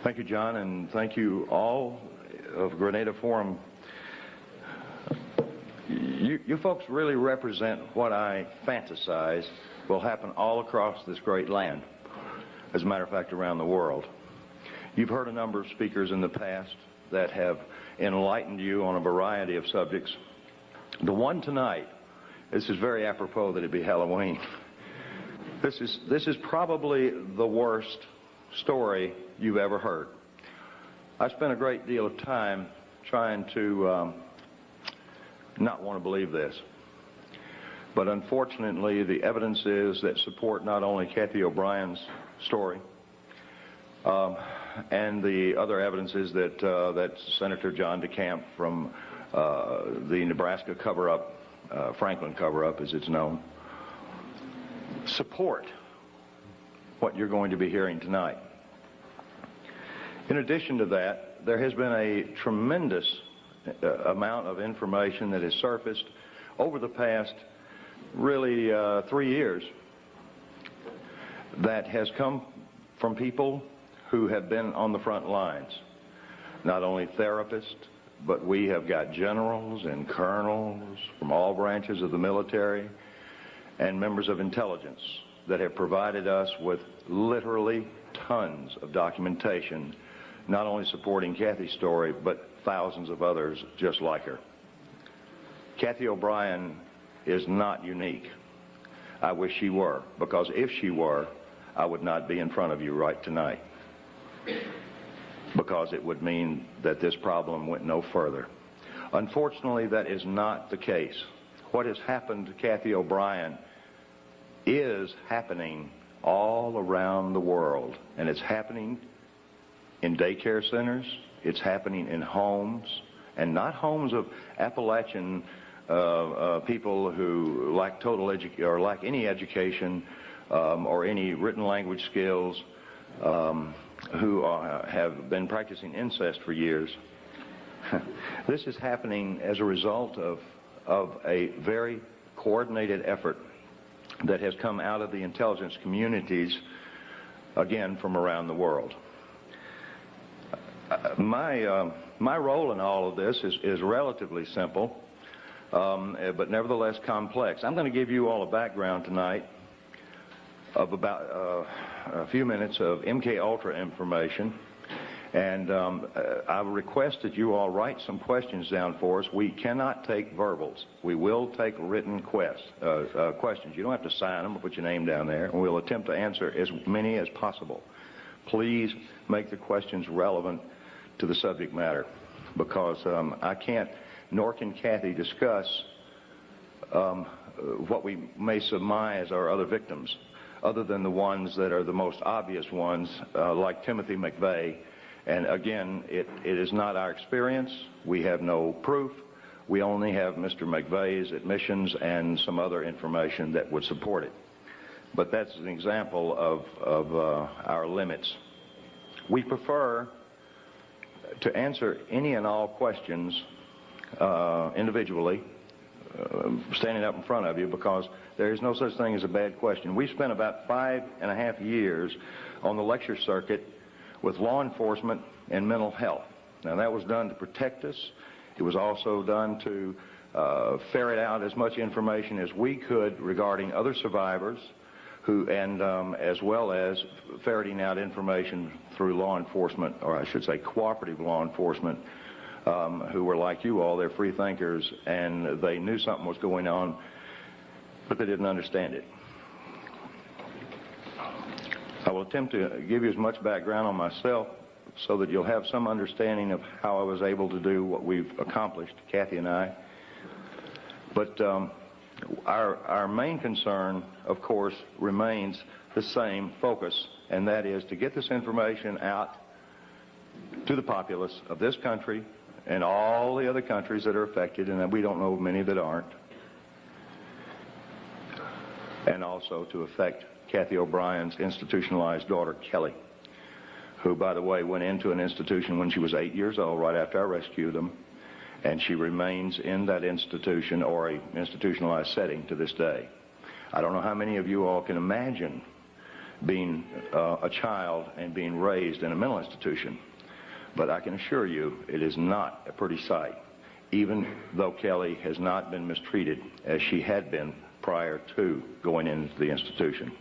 Thank you, John, and thank you all of Grenada Forum. You folks really represent what I fantasize will happen all across this great land, as a matter of fact, around the world. You've heard a number of speakers in the past that have enlightened you on a variety of subjects. The one tonight, this is very apropos that it be Halloween. This is probably the worst story you've ever heard. I spent a great deal of time trying to not want to believe this. But unfortunately, the evidence is that support not only Cathy O'Brien's story, and the other evidence is that Senator John DeCamp from the Nebraska cover-up, Franklin cover-up as it's known, support what you're going to be hearing tonight. In addition to that, there has been a tremendous amount of information that has surfaced over the past really 3 years that has come from people who have been on the front lines. Not only therapists, but we have got generals and colonels from all branches of the military and members of intelligence that have provided us with literally tons of documentation, not only supporting Cathy's story, but thousands of others just like her. Cathy O'Brien is not unique. I wish she were, because if she were, I would not be in front of you right tonight, because it would mean that this problem went no further. Unfortunately, that is not the case. What has happened to Cathy O'Brien is happening all around the world, and it's happening in daycare centers, it's happening in homes, and not homes of Appalachian people who lack or lack any education or any written language skills, who have been practicing incest for years. This is happening as a result of a very coordinated effort that has come out of the intelligence communities, again, from around the world. My role in all of this is relatively simple, but nevertheless complex. I'm going to give you all a background tonight of about a few minutes of MK Ultra information, and I request that you all write some questions down for us. We cannot take verbals. We will take written questions. You don't have to sign them or put your name down there, and we'll attempt to answer as many as possible. Please make the questions relevant to the subject matter, because I can't, nor can Cathy, discuss what we may surmise are other victims, other than the ones that are the most obvious ones, like Timothy McVeigh. And again, it is not our experience. We have no proof. We only have Mr. McVeigh's admissions and some other information that would support it. But that's an example of our limits. We prefer to answer any and all questions individually, standing up in front of you, because there is no such thing as a bad question. We spent about 5.5 years on the lecture circuit with law enforcement and mental health. Now, that was done to protect us. It was also done to ferret out as much information as we could regarding other survivors, as well as ferreting out information through law enforcement, or I should say cooperative law enforcement, who were like you all. They're free thinkers, and they knew something was going on, but they didn't understand it. I will attempt to give you as much background on myself so that you'll have some understanding of how I was able to do what we've accomplished, Cathy and I. But our main concern, of course, remains the same focus, and that is to get this information out to the populace of this country and all the other countries that are affected, and we don't know many that aren't, and also to affect Cathy O'Brien's institutionalized daughter, Kelly, who, by the way, went into an institution when she was 8 years old, right after I rescued them, and she remains in that institution or a institutionalized setting to this day. I don't know how many of you all can imagine being a child and being raised in a mental institution. But I can assure you it is not a pretty sight, even though Kelly has not been mistreated as she had been prior to going into the institution.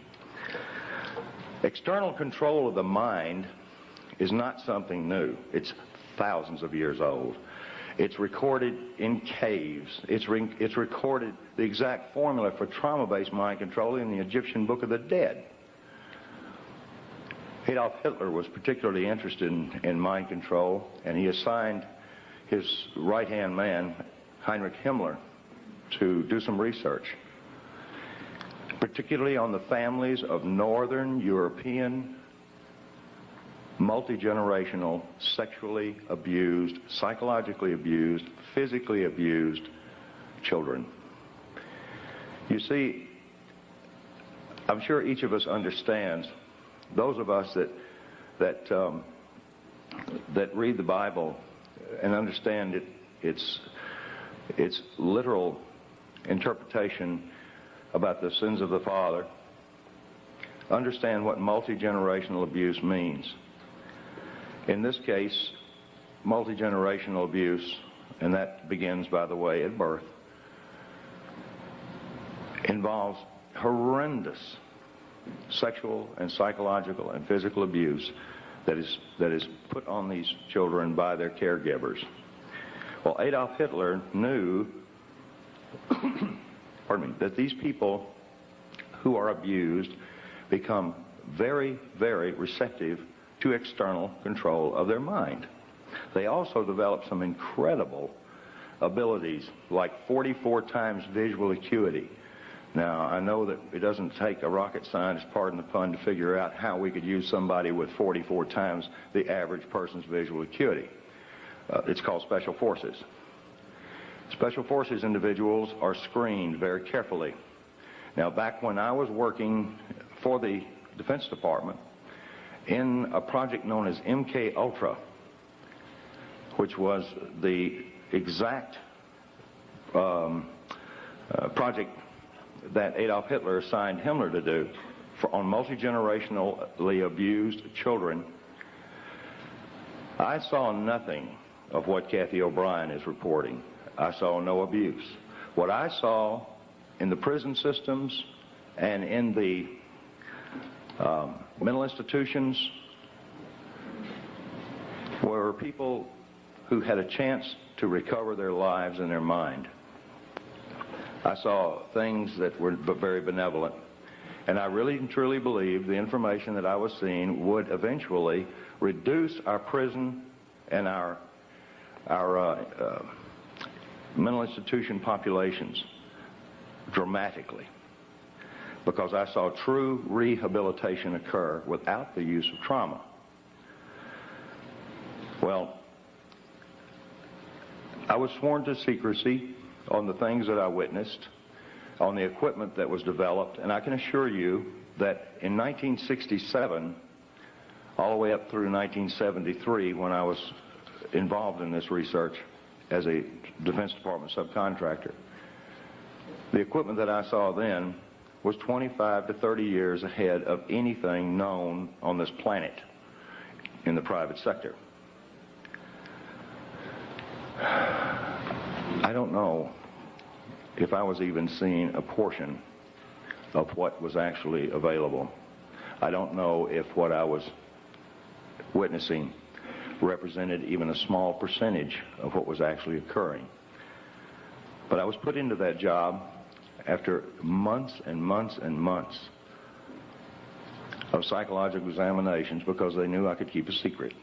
External control of the mind is not something new. It's thousands of years old. It's recorded in caves. It's recorded the exact formula for trauma-based mind control in the Egyptian Book of the Dead. Adolf Hitler was particularly interested in mind control, and he assigned his right-hand man, Heinrich Himmler, to do some research, particularly on the families of Northern European, multi-generational, sexually abused, psychologically abused, physically abused children. You see, I'm sure each of us understands, those of us that read the Bible and understand its literal interpretation about the sins of the father, understand what multi-generational abuse means. In this case, multi-generational abuse, and that begins, by the way, at birth, involves horrendous sexual and psychological and physical abuse that is put on these children by their caregivers. Well, Adolf Hitler knew that these people who are abused become very, very receptive to external control of their mind. They also develop some incredible abilities, like 44 times visual acuity. Now, I know that it doesn't take a rocket scientist, pardon the pun, to figure out how we could use somebody with 44 times the average person's visual acuity. It's called special forces. Special forces individuals are screened very carefully. Now, back when I was working for the Defense Department in a project known as MK Ultra, which was the exact project that Adolf Hitler assigned Himmler to do on multi-generationally abused children, I saw nothing of what Kathy O'Brien is reporting. I saw no abuse. What I saw in the prison systems and in the mental institutions were people who had a chance to recover their lives and their mind. I saw things that were very benevolent, and I really and truly believe the information that I was seeing would eventually reduce our prison and our mental institution populations dramatically, because I saw true rehabilitation occur without the use of trauma. Well, I was sworn to secrecy on the things that I witnessed, on the equipment that was developed, and I can assure you that in 1967, all the way up through 1973, when I was involved in this research as a Defense Department subcontractor, the equipment that I saw then was 25 to 30 years ahead of anything known on this planet in the private sector. I don't know if I was even seeing a portion of what was actually available. I don't know if what I was witnessing represented even a small percentage of what was actually occurring. But I was put into that job after months and months and months of psychological examinations because they knew I could keep a secret.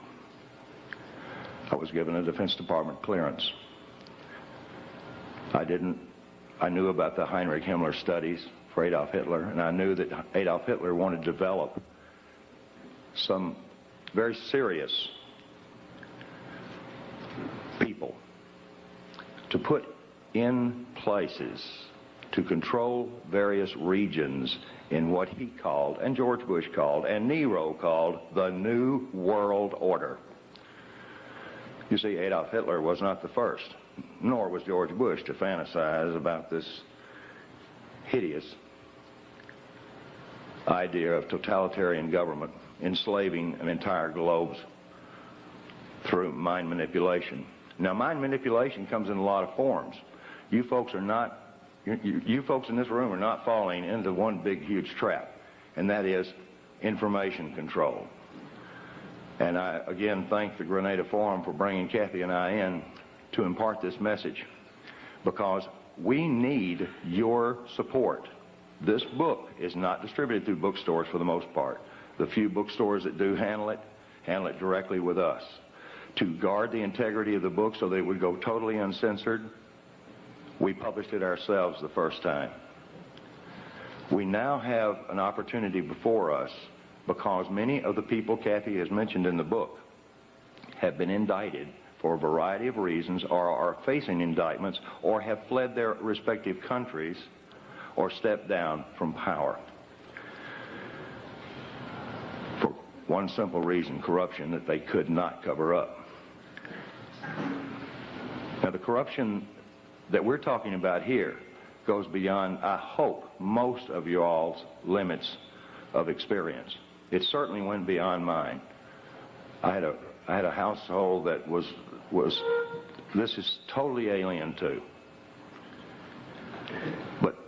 I was given a Defense Department clearance. I knew about the Heinrich Himmler studies for Adolf Hitler, and I knew that Adolf Hitler wanted to develop some very serious people to put in places to control various regions in what he called, and George Bush called, and Nero called, the New World Order. You see, Adolf Hitler was not the first, nor was George Bush, to fantasize about this hideous idea of totalitarian government enslaving an entire globe through mind manipulation. Now, mind manipulation comes in a lot of forms. You folks in this room are not falling into one big, huge trap, and that is information control. And I, again, thank the Grenada Forum for bringing Kathy and I in to impart this message, because we need your support. This book is not distributed through bookstores for the most part. The few bookstores that do handle it directly with us. To guard the integrity of the book so that it would go totally uncensored, we published it ourselves the first time. We now have an opportunity before us because many of the people Kathy has mentioned in the book have been indicted for a variety of reasons, or are facing indictments, or have fled their respective countries, or stepped down from power. For one simple reason: corruption that they could not cover up. Now, the corruption that we're talking about here goes beyond, I hope, most of you all's limits of experience. It certainly went beyond mine. I had a household that was this is totally alien to. But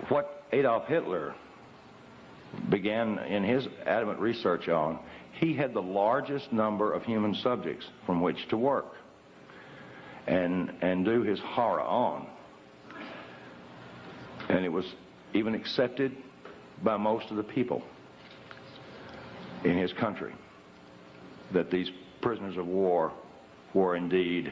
what Adolf Hitler began in his adamant research on, he had the largest number of human subjects from which to work and do his horror on. And it was even accepted by most of the people in his country that these prisoners of war were indeed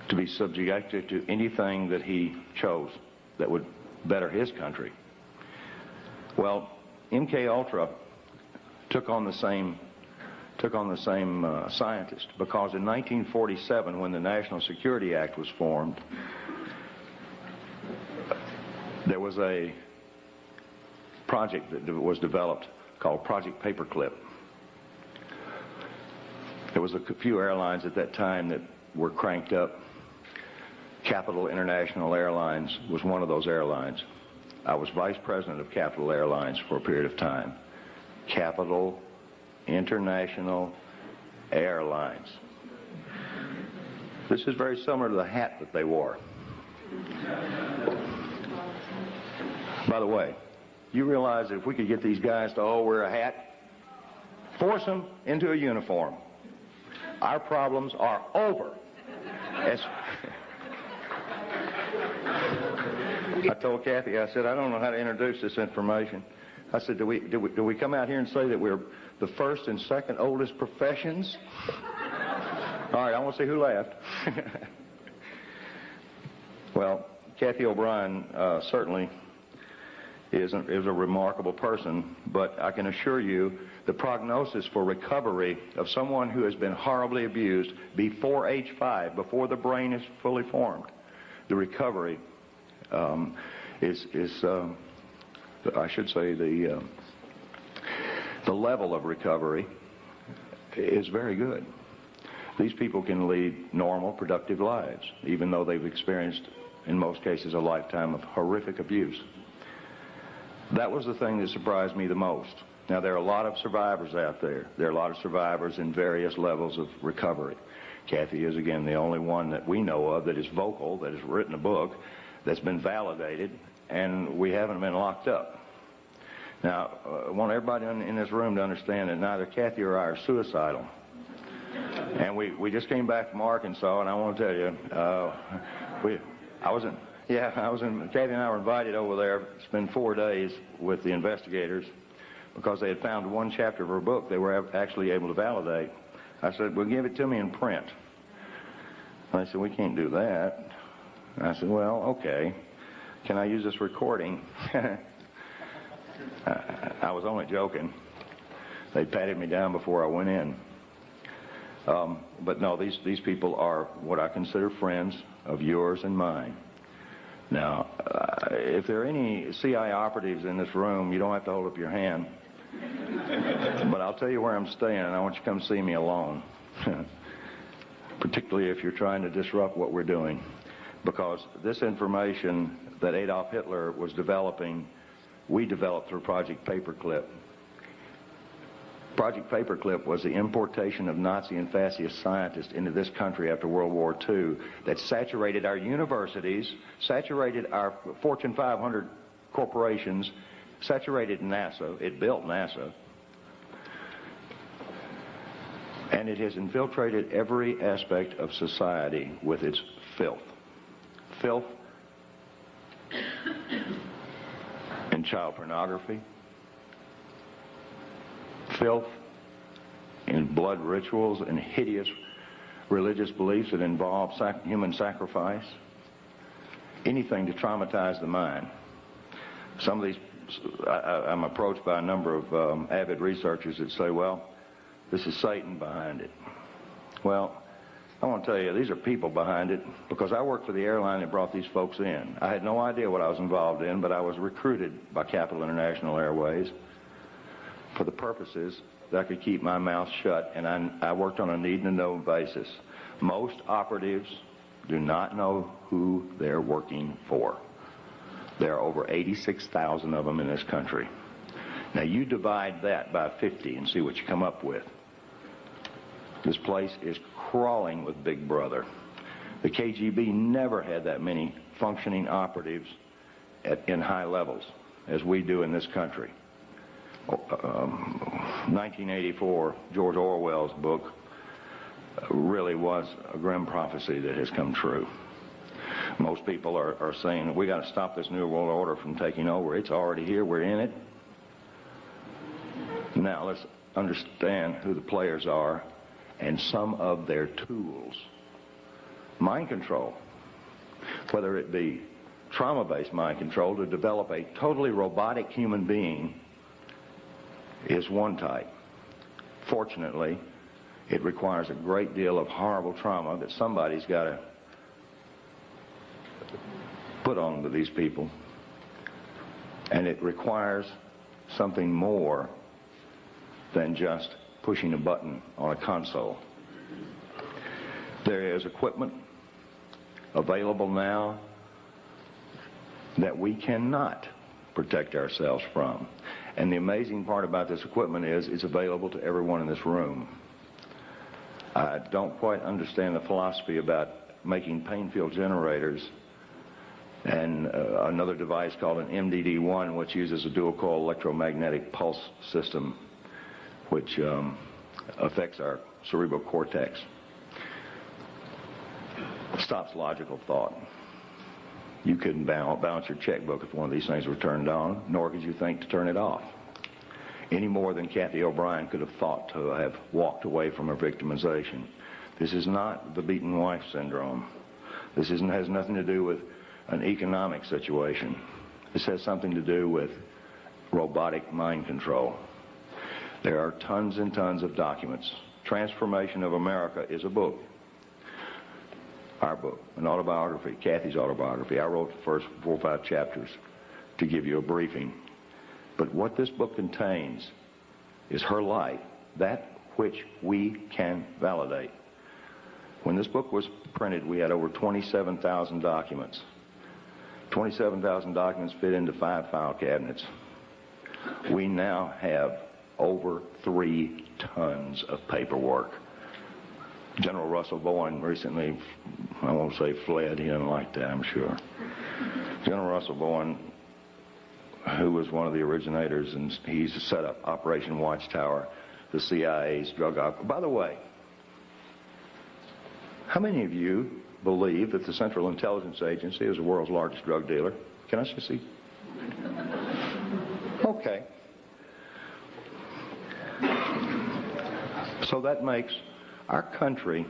to be subjected to anything that he chose that would better his country. Well, MK Ultra took on the same scientist, because in 1947, when the National Security Act was formed, there was a project that was developed called Project Paperclip. There was a few airlines at that time that were cranked up. Capital International Airlines was one of those airlines. I was vice president of Capital Airlines for a period of time. Capital International Airlines. This is very similar to the hat that they wore. By the way, you realize that if we could get these guys to all wear a hat, force them into a uniform, our problems are over. I told Kathy, I said, I don't know how to introduce this information. I said, do we come out here and say that we're the first and second oldest professions? All right, I want to see who laughed. Well, Kathy O'Brien certainly is a remarkable person, but I can assure you the prognosis for recovery of someone who has been horribly abused before age 5, before the brain is fully formed, the recovery I should say the level of recovery is very good. These people can lead normal, productive lives, even though they've experienced, in most cases, a lifetime of horrific abuse. That was the thing that surprised me the most. Now, there are a lot of survivors out there. There are a lot of survivors in various levels of recovery. Kathy is, again, the only one that we know of that is vocal, that has written a book, that's been validated, and we haven't been locked up. Now, I want everybody in this room to understand that neither Kathy or I are suicidal. And we just came back from Arkansas, and I want to tell you, Kathy and I were invited over there to spend 4 days with the investigators because they had found one chapter of her book they were actually able to validate. I said, well, give it to me in print. And they said, we can't do that. And I said, well, okay. Can I use this recording? I was only joking. They patted me down before I went in. But no, these people are what I consider friends of yours and mine. Now, if there are any CIA operatives in this room, you don't have to hold up your hand. But I'll tell you where I'm staying, and I want you to come see me alone. Particularly if you're trying to disrupt what we're doing. Because this information that Adolf Hitler was developing we developed through Project Paperclip. Project Paperclip was the importation of Nazi and fascist scientists into this country after World War II that saturated our universities, saturated our Fortune 500 corporations, saturated NASA. It built NASA. And it has infiltrated every aspect of society with its filth. Filth in child pornography, filth in blood rituals and hideous religious beliefs that involve human sacrifice, anything to traumatize the mind. Some of these, I'm approached by a number of avid researchers that say, well, this is Satan behind it. Well, I want to tell you, these are people behind it, because I worked for the airline that brought these folks in. I had no idea what I was involved in, but I was recruited by Capital International Airways for the purposes that I could keep my mouth shut, and I worked on a need-to-know basis. Most operatives do not know who they're working for. There are over 86,000 of them in this country. Now you divide that by 50 and see what you come up with. This place is crawling with Big Brother. The KGB never had that many functioning operatives in high levels as we do in this country. 1984, George Orwell's book, really was a grim prophecy that has come true. Most people are saying, we got to stop this New World Order from taking over. It's already here. We're in it. Now let's understand who the players are and some of their tools. Mind control, whether it be trauma-based mind control to develop a totally robotic human being, is one type. Fortunately, it requires a great deal of horrible trauma that somebody's got to put on to these people. And it requires something more than just pushing a button on a console. There is equipment available now that we cannot protect ourselves from. And the amazing part about this equipment is it's available to everyone in this room. I don't quite understand the philosophy about making pain field generators and another device called an MDD-1, which uses a dual coil electromagnetic pulse system, which affects our cerebral cortex. Stops logical thought. You couldn't balance your checkbook if one of these things were turned on, nor could you think to turn it off. Any more than Kathy O'Brien could have thought to have walked away from her victimization. This is not the beaten wife syndrome. This has nothing to do with an economic situation. This has something to do with robotic mind control. There are tons and tons of documents. Transformation of America is a book. Our book, an autobiography, Kathy's autobiography. I wrote the first 4 or 5 chapters to give you a briefing. But what this book contains is her life, that which we can validate. When this book was printed, we had over 27,000 documents. 27,000 documents fit into 5 file cabinets. We now have over 3 tons of paperwork. General Russell Bowen recently, I won't say fled, he didn't like that, I'm sure. General Russell Bowen, who was one of the originators, and he's set up Operation Watchtower, the CIA's drug op. By the way, how many of you believe that the Central Intelligence Agency is the world's largest drug dealer? Can I see? Okay. So that makes our country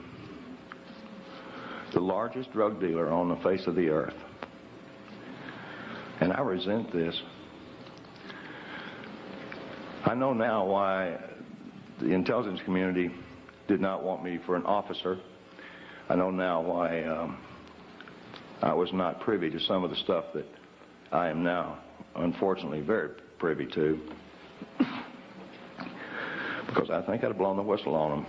the largest drug dealer on the face of the earth. And I resent this. I know now why the intelligence community did not want me for an officer. I know now why I was not privy to some of the stuff that I am now, unfortunately, very privy to. Because I think I'd have blown the whistle on them.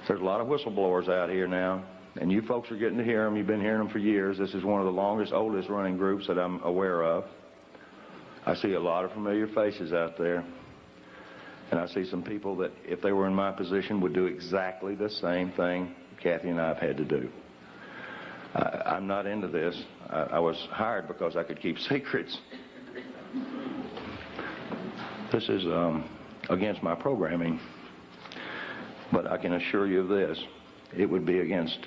There's a lot of whistleblowers out here now, and you folks are getting to hear them. You've been hearing them for years. This is one of the longest, oldest running groups that I'm aware of. I see a lot of familiar faces out there, and I see some people that, if they were in my position, would do exactly the same thing Kathy and I have had to do. I'm not into this. I was hired because I could keep secrets. This is against my programming, but I can assure you of this. It would be against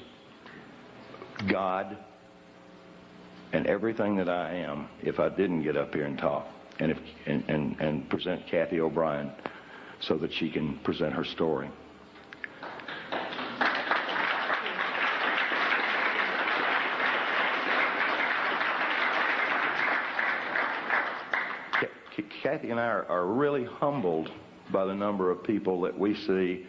God and everything that I am if I didn't get up here and talk and present Cathy O'Brien so that she can present her story. Cathy and I are really humbled by the number of people that we see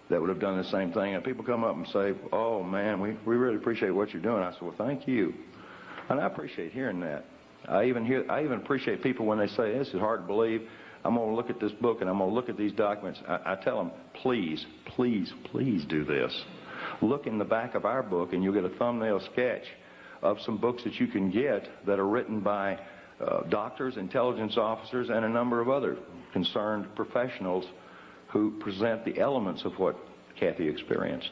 that would have done the same thing. And people come up and say, "Oh, man, we really appreciate what you're doing." I said, "Well, thank you." And I appreciate hearing that. I even appreciate people when they say, "This is hard to believe. I'm going to look at this book and I'm going to look at these documents." I tell them, please, please, please do this. Look in the back of our book and you'll get a thumbnail sketch of some books that you can get that are written by doctors, intelligence officers, and a number of other concerned professionals who present the elements of what Cathy experienced.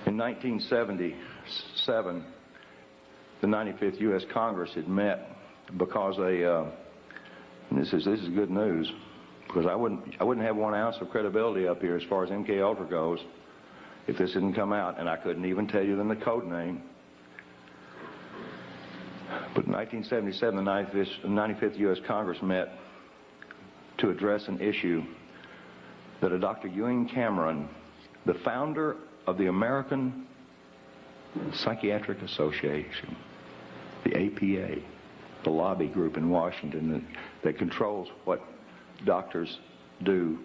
In 1977, the 95th U.S. Congress had met because this is good news, because I wouldn't have 1 ounce of credibility up here as far as MK Ultra goes if this didn't come out, and I couldn't even tell you the code name. But in 1977, the 95th U.S. Congress met to address an issue that a Dr. Ewing Cameron, the founder of the American Psychiatric Association, the APA, the lobby group in Washington that controls what doctors do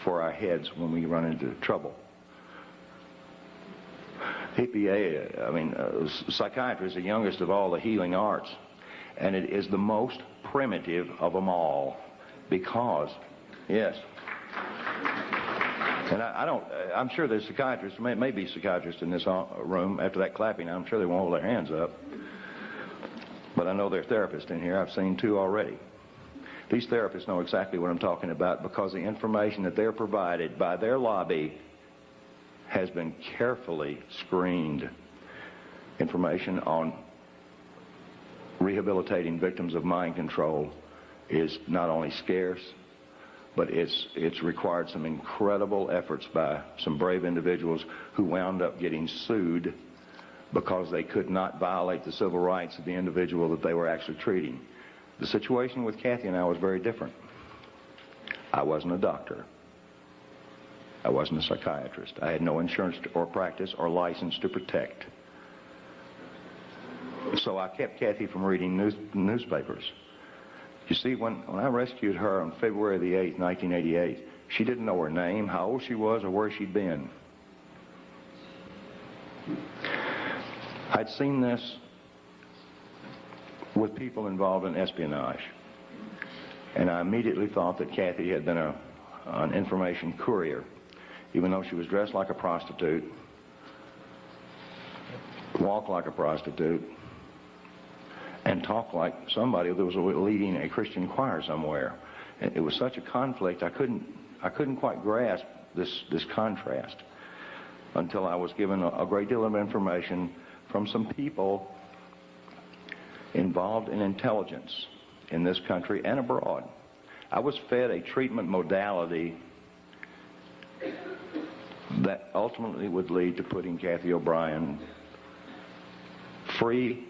for our heads when we run into trouble. APA, psychiatry is the youngest of all the healing arts, and it is the most primitive of them all because, yes, and I'm sure there's psychiatrists, may be psychiatrists in this room. After that clapping, I'm sure they won't hold their hands up. But I know there are therapists in here. I've seen 2 already. These therapists know exactly what I'm talking about because the information that they're provided by their lobby has been carefully screened. Information on rehabilitating victims of mind control is not only scarce, but it's required some incredible efforts by some brave individuals who wound up getting sued because they could not violate the civil rights of the individual that they were actually treating. The situation with Cathy and I was very different. I wasn't a doctor. I wasn't a psychiatrist. I had no insurance or practice or license to protect. So I kept Cathy from reading newspapers. You see, when I rescued her on February the 8th, 1988, she didn't know her name, how old she was, or where she'd been. I'd seen this with people involved in espionage, and I immediately thought that Cathy had been an information courier, even though she was dressed like a prostitute, walked like a prostitute, and talked like somebody that was leading a Christian choir somewhere. It was such a conflict, I couldn't quite grasp this contrast until I was given a great deal of information from some people involved in intelligence in this country and abroad. I was fed a treatment modality that ultimately would lead to putting Cathy O'Brien free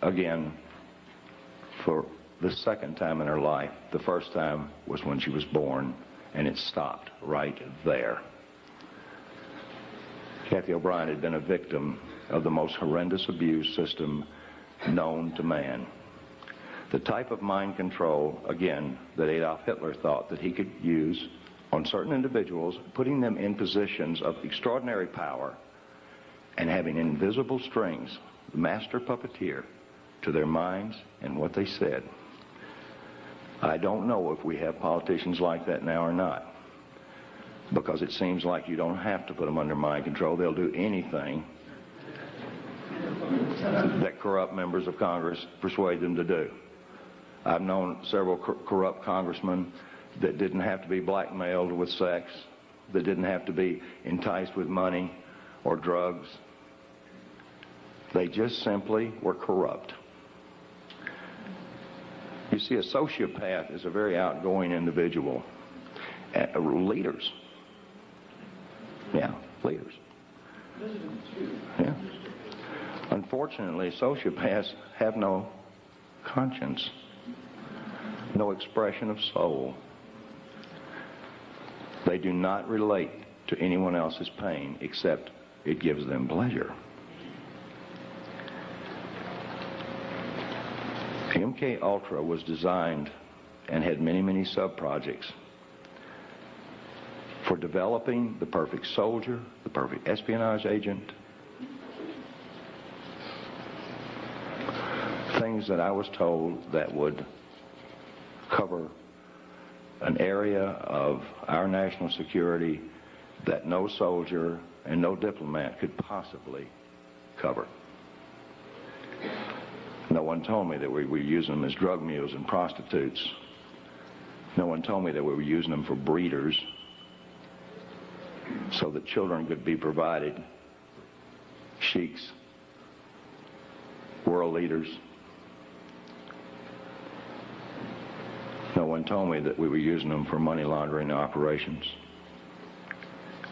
again for the second time in her life. The first time was when she was born, and it stopped right there. Cathy O'Brien had been a victim of the most horrendous abuse system known to man. The type of mind control, again, that Adolf Hitler thought that he could use on certain individuals, putting them in positions of extraordinary power and having invisible strings, the master puppeteer, to their minds and what they said. I don't know if we have politicians like that now or not, because it seems like you don't have to put them under mind control. They'll do anything that corrupt members of Congress persuade them to do. I've known several corrupt congressmen that didn't have to be blackmailed with sex, that didn't have to be enticed with money or drugs. They just simply were corrupt. You see, a sociopath is a very outgoing individual. Leaders. Yeah, leaders. Yeah. Unfortunately, sociopaths have no conscience, no expression of soul. They do not relate to anyone else's pain except it gives them pleasure. MK Ultra was designed and had many, many sub-projects for developing the perfect soldier, the perfect espionage agent, things that I was told that would cover an area of our national security that no soldier and no diplomat could possibly cover. No one told me that we were using them as drug mules and prostitutes. No one told me that we were using them for breeders so that children could be provided sheiks, world leaders. No one told me that we were using them for money laundering operations.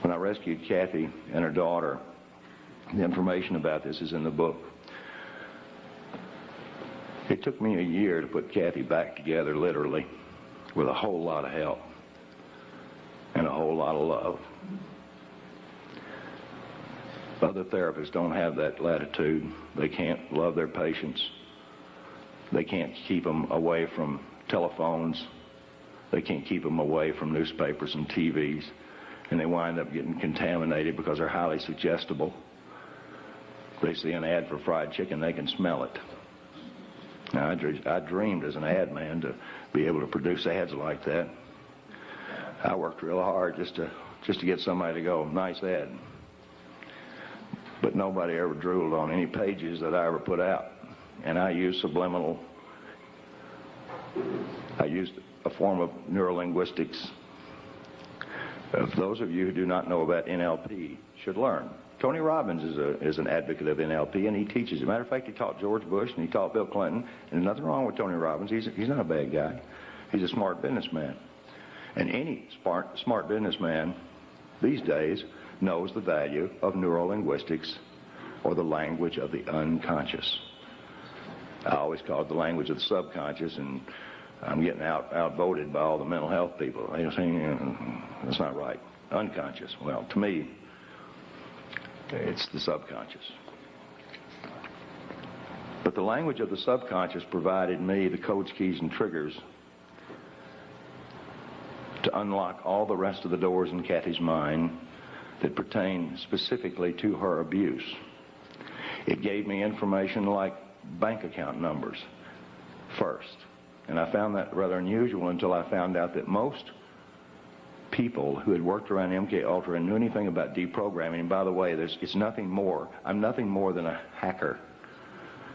When I rescued Kathy and her daughter, the information about this is in the book. It took me a year to put Kathy back together, literally, with a whole lot of help and a whole lot of love. Other therapists don't have that latitude. They can't love their patients. They can't keep them away from telephones. They can't keep them away from newspapers and TVs. And they wind up getting contaminated because they're highly suggestible. They see an ad for fried chicken, they can smell it. Now, I dreamed as an ad man to be able to produce ads like that. I worked real hard just to get somebody to go, nice ad. But nobody ever drooled on any pages that I ever put out. And I used subliminal. I used a form of neurolinguistics. Those of you who do not know about NLP should learn. Tony Robbins is an advocate of NLP, and he teaches. As a matter of fact, he taught George Bush and he taught Bill Clinton. And there's nothing wrong with Tony Robbins. He's not a bad guy. He's a smart businessman. And any smart businessman these days knows the value of neurolinguistics, or the language of the unconscious. I always call it the language of the subconscious, and I'm getting outvoted by all the mental health people. They're saying that's not right. Unconscious. Well, to me, it's the subconscious. But the language of the subconscious provided me the codes, keys, and triggers to unlock all the rest of the doors in Kathy's mind that pertain specifically to her abuse. It gave me information like bank account numbers first. And I found that rather unusual until I found out that most people who had worked around MK Ultra and knew anything about deprogramming, and by the way, it's nothing more. I'm nothing more than a hacker.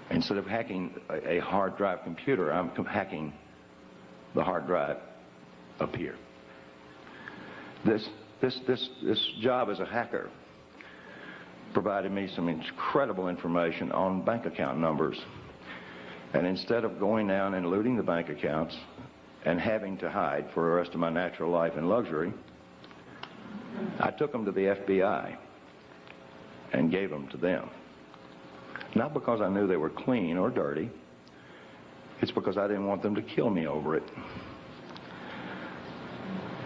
Instead of hacking a hard drive computer, I'm hacking the hard drive up here. This job as a hacker provided me some incredible information on bank account numbers. And instead of going down and looting the bank accounts and having to hide for the rest of my natural life in luxury, I took them to the FBI and gave them to them. Not because I knew they were clean or dirty. It's because I didn't want them to kill me over it.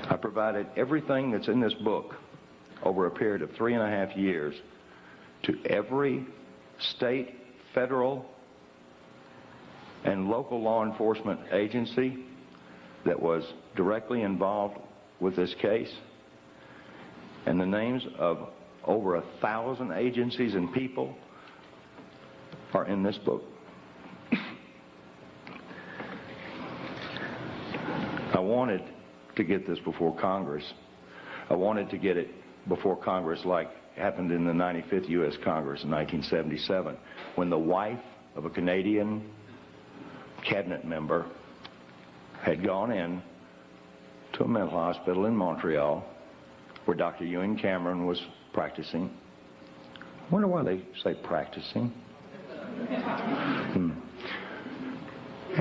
I provided everything that's in this book over a period of 3.5 years to every state, federal, and local law enforcement agency that was directly involved with this case. And the names of over 1,000 agencies and people are in this book. I wanted to get this before Congress. I wanted to get it before Congress like happened in the 95th U.S. Congress in 1977, when the wife of a Canadian cabinet member had gone in to a mental hospital in Montreal where Dr. Ewen Cameron was practicing. I wonder why they say practicing.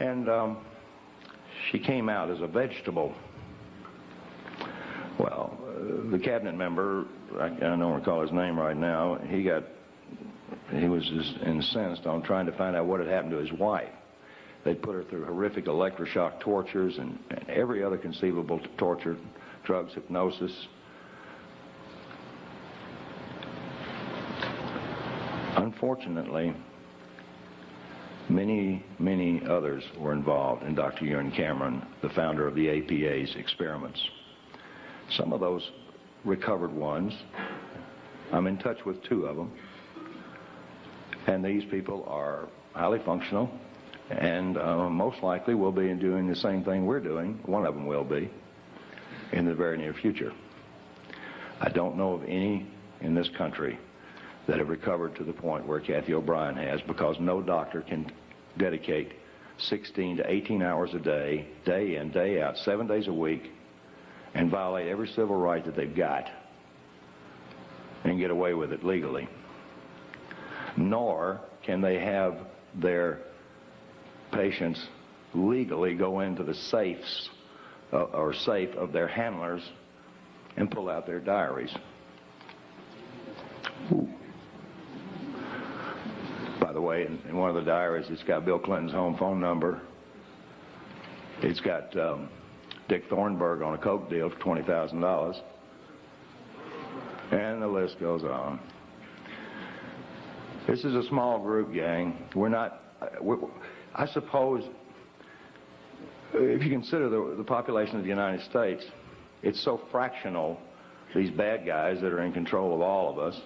And she came out as a vegetable. Well, the cabinet member, I don't recall his name right now, he was just incensed on trying to find out what had happened to his wife. They put her through horrific electroshock tortures and every other conceivable torture, drugs, hypnosis. Unfortunately, many, many others were involved in Dr. Ewen Cameron, the founder of the APA's experiments. Some of those recovered ones, I'm in touch with 2 of them, and these people are highly functional and most likely will be doing the same thing we're doing. One of them will be in the very near future. I don't know of any in this country that have recovered to the point where Cathy O'Brien has, because no doctor can dedicate 16 to 18 hours a day, day in, day out, 7 days a week, and violate every civil right that they've got and get away with it legally. Nor can they have their patients legally go into the safes or safe of their handlers and pull out their diaries. Ooh. By the way, in one of the diaries, it's got Bill Clinton's home phone number. It's got Dick Thornburg on a coke deal for $20,000. And the list goes on. This is a small group, gang. I suppose, if you consider the population of the United States, it's so fractional, these bad guys that are in control of all of us,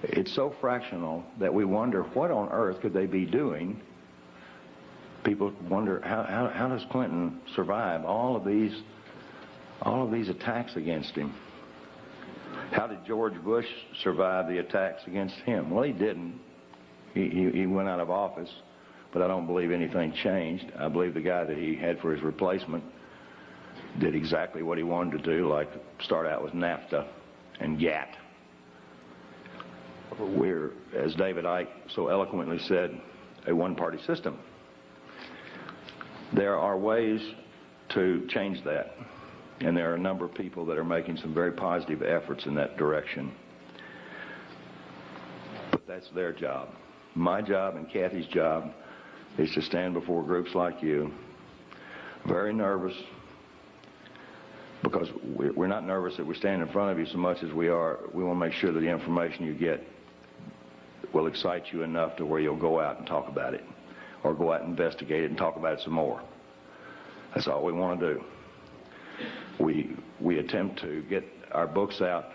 it's so fractional that we wonder what on earth could they be doing. People wonder how does Clinton survive all of these attacks against him? How did George Bush survive the attacks against him? Well, he didn't. He went out of office, but I don't believe anything changed. I believe the guy that he had for his replacement did exactly what he wanted to do, like start out with NAFTA and GATT. We're, as David Icke so eloquently said, a one-party system. There are ways to change that, and there are a number of people that are making some very positive efforts in that direction. But that's their job. My job and Cathy's job is to stand before groups like you, very nervous, because we're not nervous that we stand in front of you so much as we want to make sure that the information you get will excite you enough to where you'll go out and talk about it, or go out and investigate it and talk about it some more. That's all we want to do. We attempt to get our books out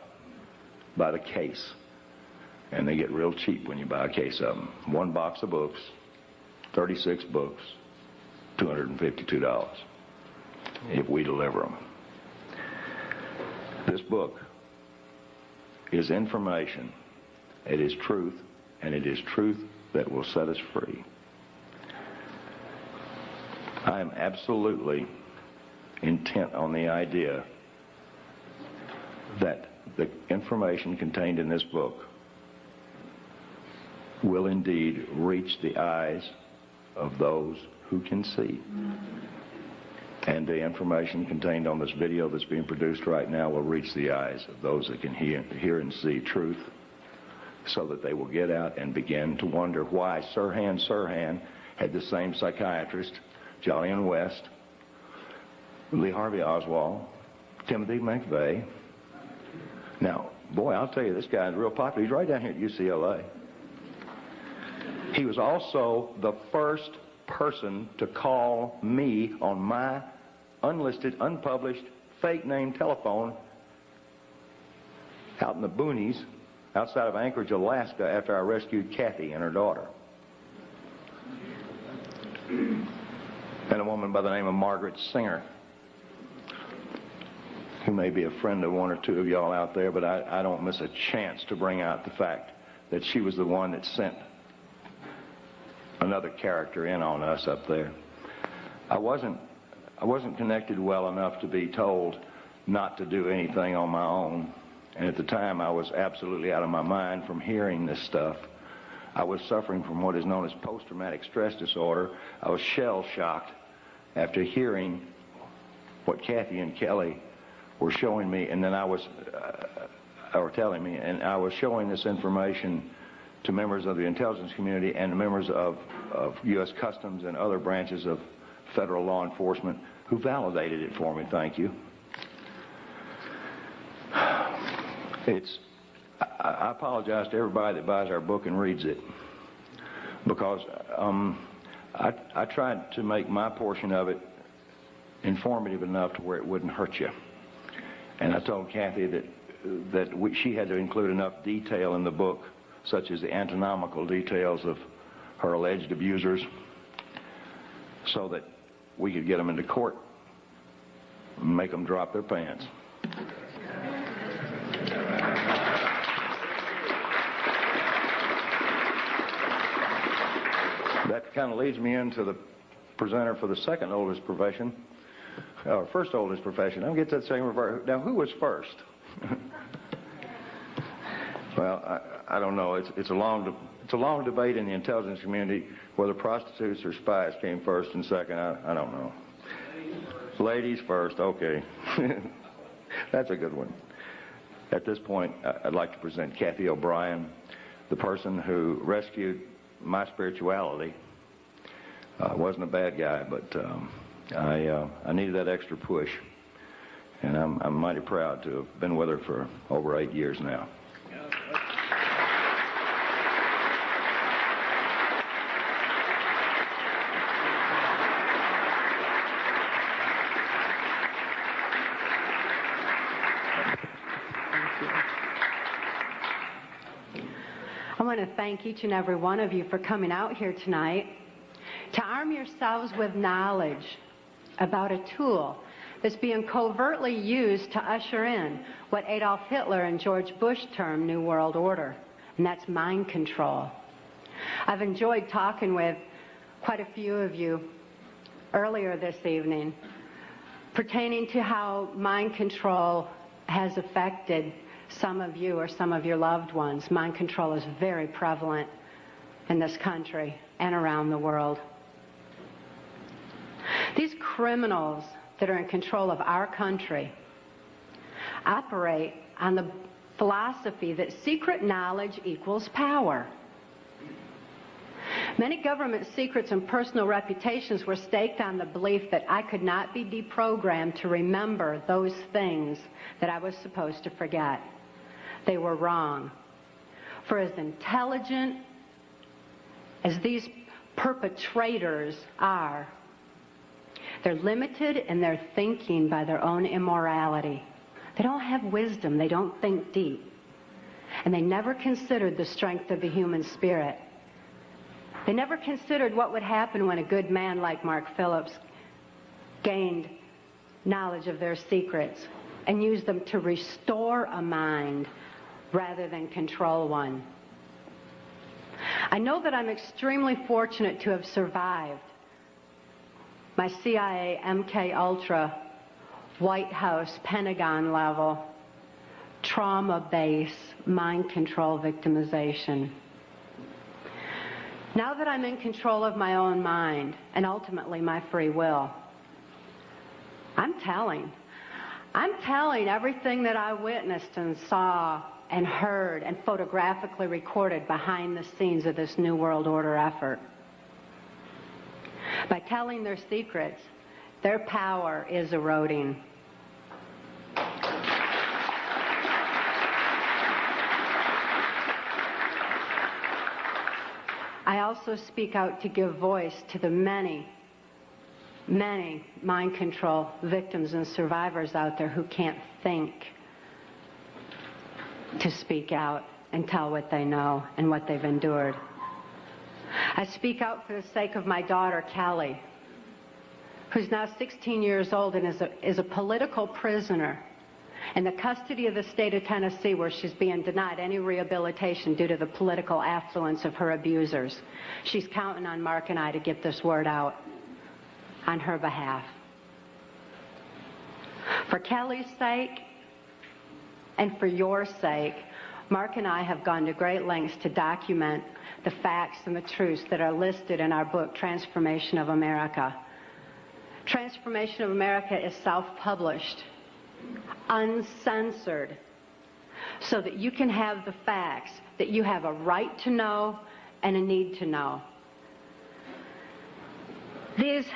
by the case, and they get real cheap when you buy a case of them. One box of books, 36 books, $252 if we deliver them. This book is information. It is truth, and it is truth that will set us free. I am absolutely intent on the idea that the information contained in this book will indeed reach the eyes of those who can see. And the information contained on this video that's being produced right now will reach the eyes of those that can hear and see truth, so that they will get out and begin to wonder why Sirhan had the same psychiatrist, Jolyon West, Lee Harvey Oswald, Timothy McVeigh. Now, boy, I'll tell you, this guy's real popular. He's right down here at UCLA. He was also the first person to call me on my unlisted, unpublished, fake name telephone out in the boonies outside of Anchorage, Alaska, after I rescued Cathy and her daughter. And a woman by the name of Margaret Singer, who may be a friend of one or two of y'all out there, but I don't miss a chance to bring out the fact that she was the one that sent another character in on us up there. I wasn't connected well enough to be told not to do anything on my own. And at the time, I was absolutely out of my mind from hearing this stuff. I was suffering from what is known as post-traumatic stress disorder. I was shell-shocked after hearing what Kathy and Kelly were showing me, and then or telling me, and I was showing this information to members of the intelligence community and members of U.S. Customs and other branches of federal law enforcement who validated it for me. Thank you. I apologize to everybody that buys our book and reads it, because I tried to make my portion of it informative enough to where it wouldn't hurt you. And I told Kathy that she had to include enough detail in the book, such as the anatomical details of her alleged abusers, so that we could get them into court and make them drop their pants. That kind of leads me into the presenter for the second oldest profession, or first oldest profession. I'll get to that second reverse. Now, who was first? Well, I don't know. It's a long debate in the intelligence community whether prostitutes or spies came first and second. I don't know. Ladies first. Okay. That's a good one. At this point, I'd like to present Kathy O'Brien, the person who rescued my spirituality. I wasn't a bad guy, but I needed that extra push, and I'm mighty proud to have been with her for over 8 years now. I want to thank each and every one of you for coming out here tonight to arm yourselves with knowledge about a tool that's being covertly used to usher in what Adolf Hitler and George Bush termed New World Order, and that's mind control. I've enjoyed talking with quite a few of you earlier this evening pertaining to how mind control has affected some of you or some of your loved ones. Mind control is very prevalent in this country and around the world. These criminals that are in control of our country operate on the philosophy that secret knowledge equals power. Many government secrets and personal reputations were staked on the belief that I could not be deprogrammed to remember those things that I was supposed to forget. They were wrong. For as intelligent as these perpetrators are, they're limited in their thinking by their own immorality. They don't have wisdom. They don't think deep. And they never considered the strength of the human spirit. They never considered what would happen when a good man like Mark Phillips gained knowledge of their secrets and used them to restore a mind rather than control one. I know that I'm extremely fortunate to have survived my CIA, MK Ultra, White House, Pentagon level, trauma base, mind control victimization. Now that I'm in control of my own mind and ultimately my free will, I'm telling everything that I witnessed and saw and heard and photographically recorded behind the scenes of this New World Order effort. By telling their secrets, their power is eroding. I also speak out to give voice to the many, many mind control victims and survivors out there who can't think to speak out and tell what they know and what they've endured. I speak out for the sake of my daughter, Kelly, who's now 16 years old and is a political prisoner in the custody of the state of Tennessee, where she's being denied any rehabilitation due to the political affluence of her abusers. She's counting on Mark and I to get this word out. on her behalf. For Kelly's sake and for your sake, Mark and I have gone to great lengths to document the facts and the truths that are listed in our book, Transformation of America. Transformation of America is self-published, uncensored, so that you can have the facts that you have a right to know and a need to know. These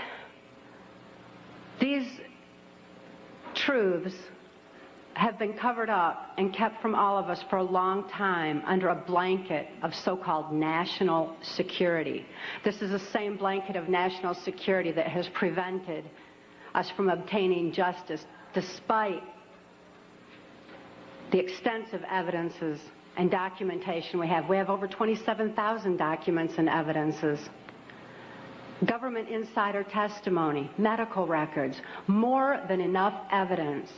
truths have been covered up and kept from all of us for a long time under a blanket of so-called national security. This is the same blanket of national security that has prevented us from obtaining justice despite the extensive evidences and documentation we have. We have over 27,000 documents and evidences. Government insider testimony, medical records, more than enough evidence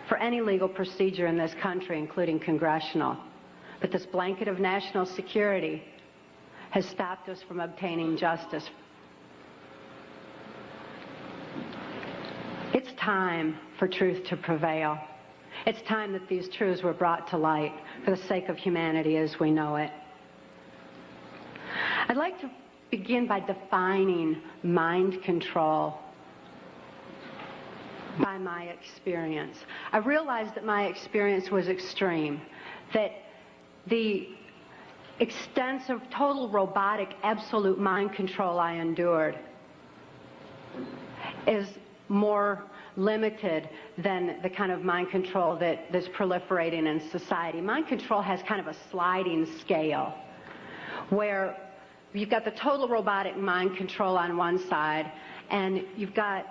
for any legal procedure in this country, including congressional. But this blanket of national security has stopped us from obtaining justice. It's time for truth to prevail. It's time that these truths were brought to light for the sake of humanity as we know it. I'd like to begin by defining mind control by my experience. I realized that my experience was extreme, that the extensive, total robotic, absolute mind control I endured is more limited than the kind of mind control that's proliferating in society. Mind control has kind of a sliding scale where you've got the total robotic mind control on one side, and you've got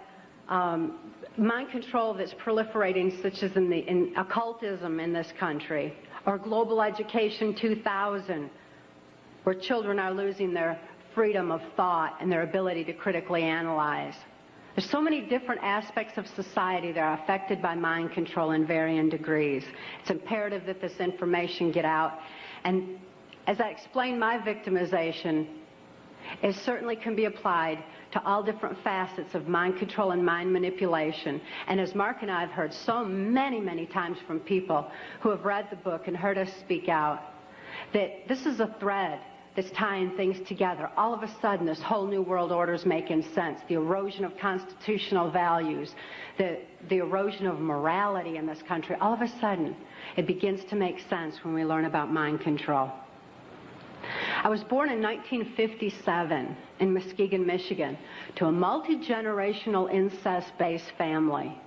mind control that's proliferating, such as in occultism in this country, or Global Education 2000, where children are losing their freedom of thought and their ability to critically analyze. There's so many different aspects of society that are affected by mind control in varying degrees. It's imperative that this information get out. And as I explained, my victimization, it certainly can be applied to all different facets of mind control and mind manipulation. And as Mark and I have heard so many, many times from people who have read the book and heard us speak out, that this is a thread that's tying things together. All of a sudden, this whole new world order is making sense. The erosion of constitutional values, the erosion of morality in this country, all of a sudden, it begins to make sense when we learn about mind control. I was born in 1957 in Muskegon, Michigan, to a multi-generational incest-based family.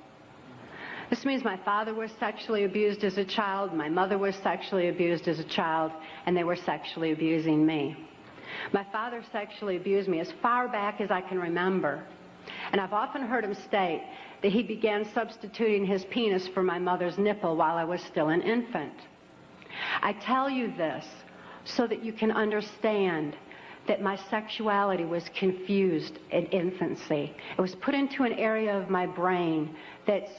This means my father was sexually abused as a child, my mother was sexually abused as a child, and they were sexually abusing me. My father sexually abused me as far back as I can remember, and I've often heard him state that he began substituting his penis for my mother's nipple while I was still an infant. I tell you this so that you can understand that my sexuality was confused in infancy. It was put into an area of my brain that's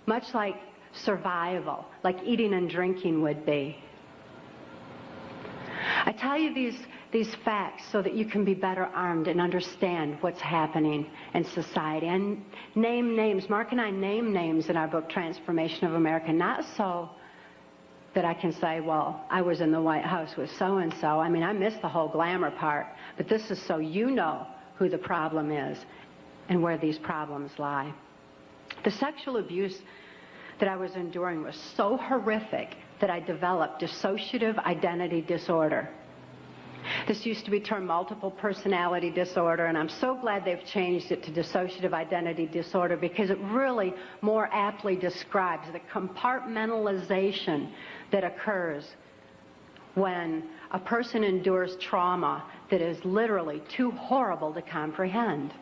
much like survival, like eating and drinking would be. I tell you these facts so that you can be better armed and understand what's happening in society. And name names. Mark and I name names in our book, Transformation of America, not so that I can say, well, I was in the White House with so-and-so. I mean, I missed the whole glamour part. But this is so you know who the problem is and where these problems lie. The sexual abuse that I was enduring was so horrific that I developed dissociative identity disorder. This used to be termed multiple personality disorder, and I'm so glad they've changed it to dissociative identity disorder because it really more aptly describes the compartmentalization that occurs when a person endures trauma that is literally too horrible to comprehend.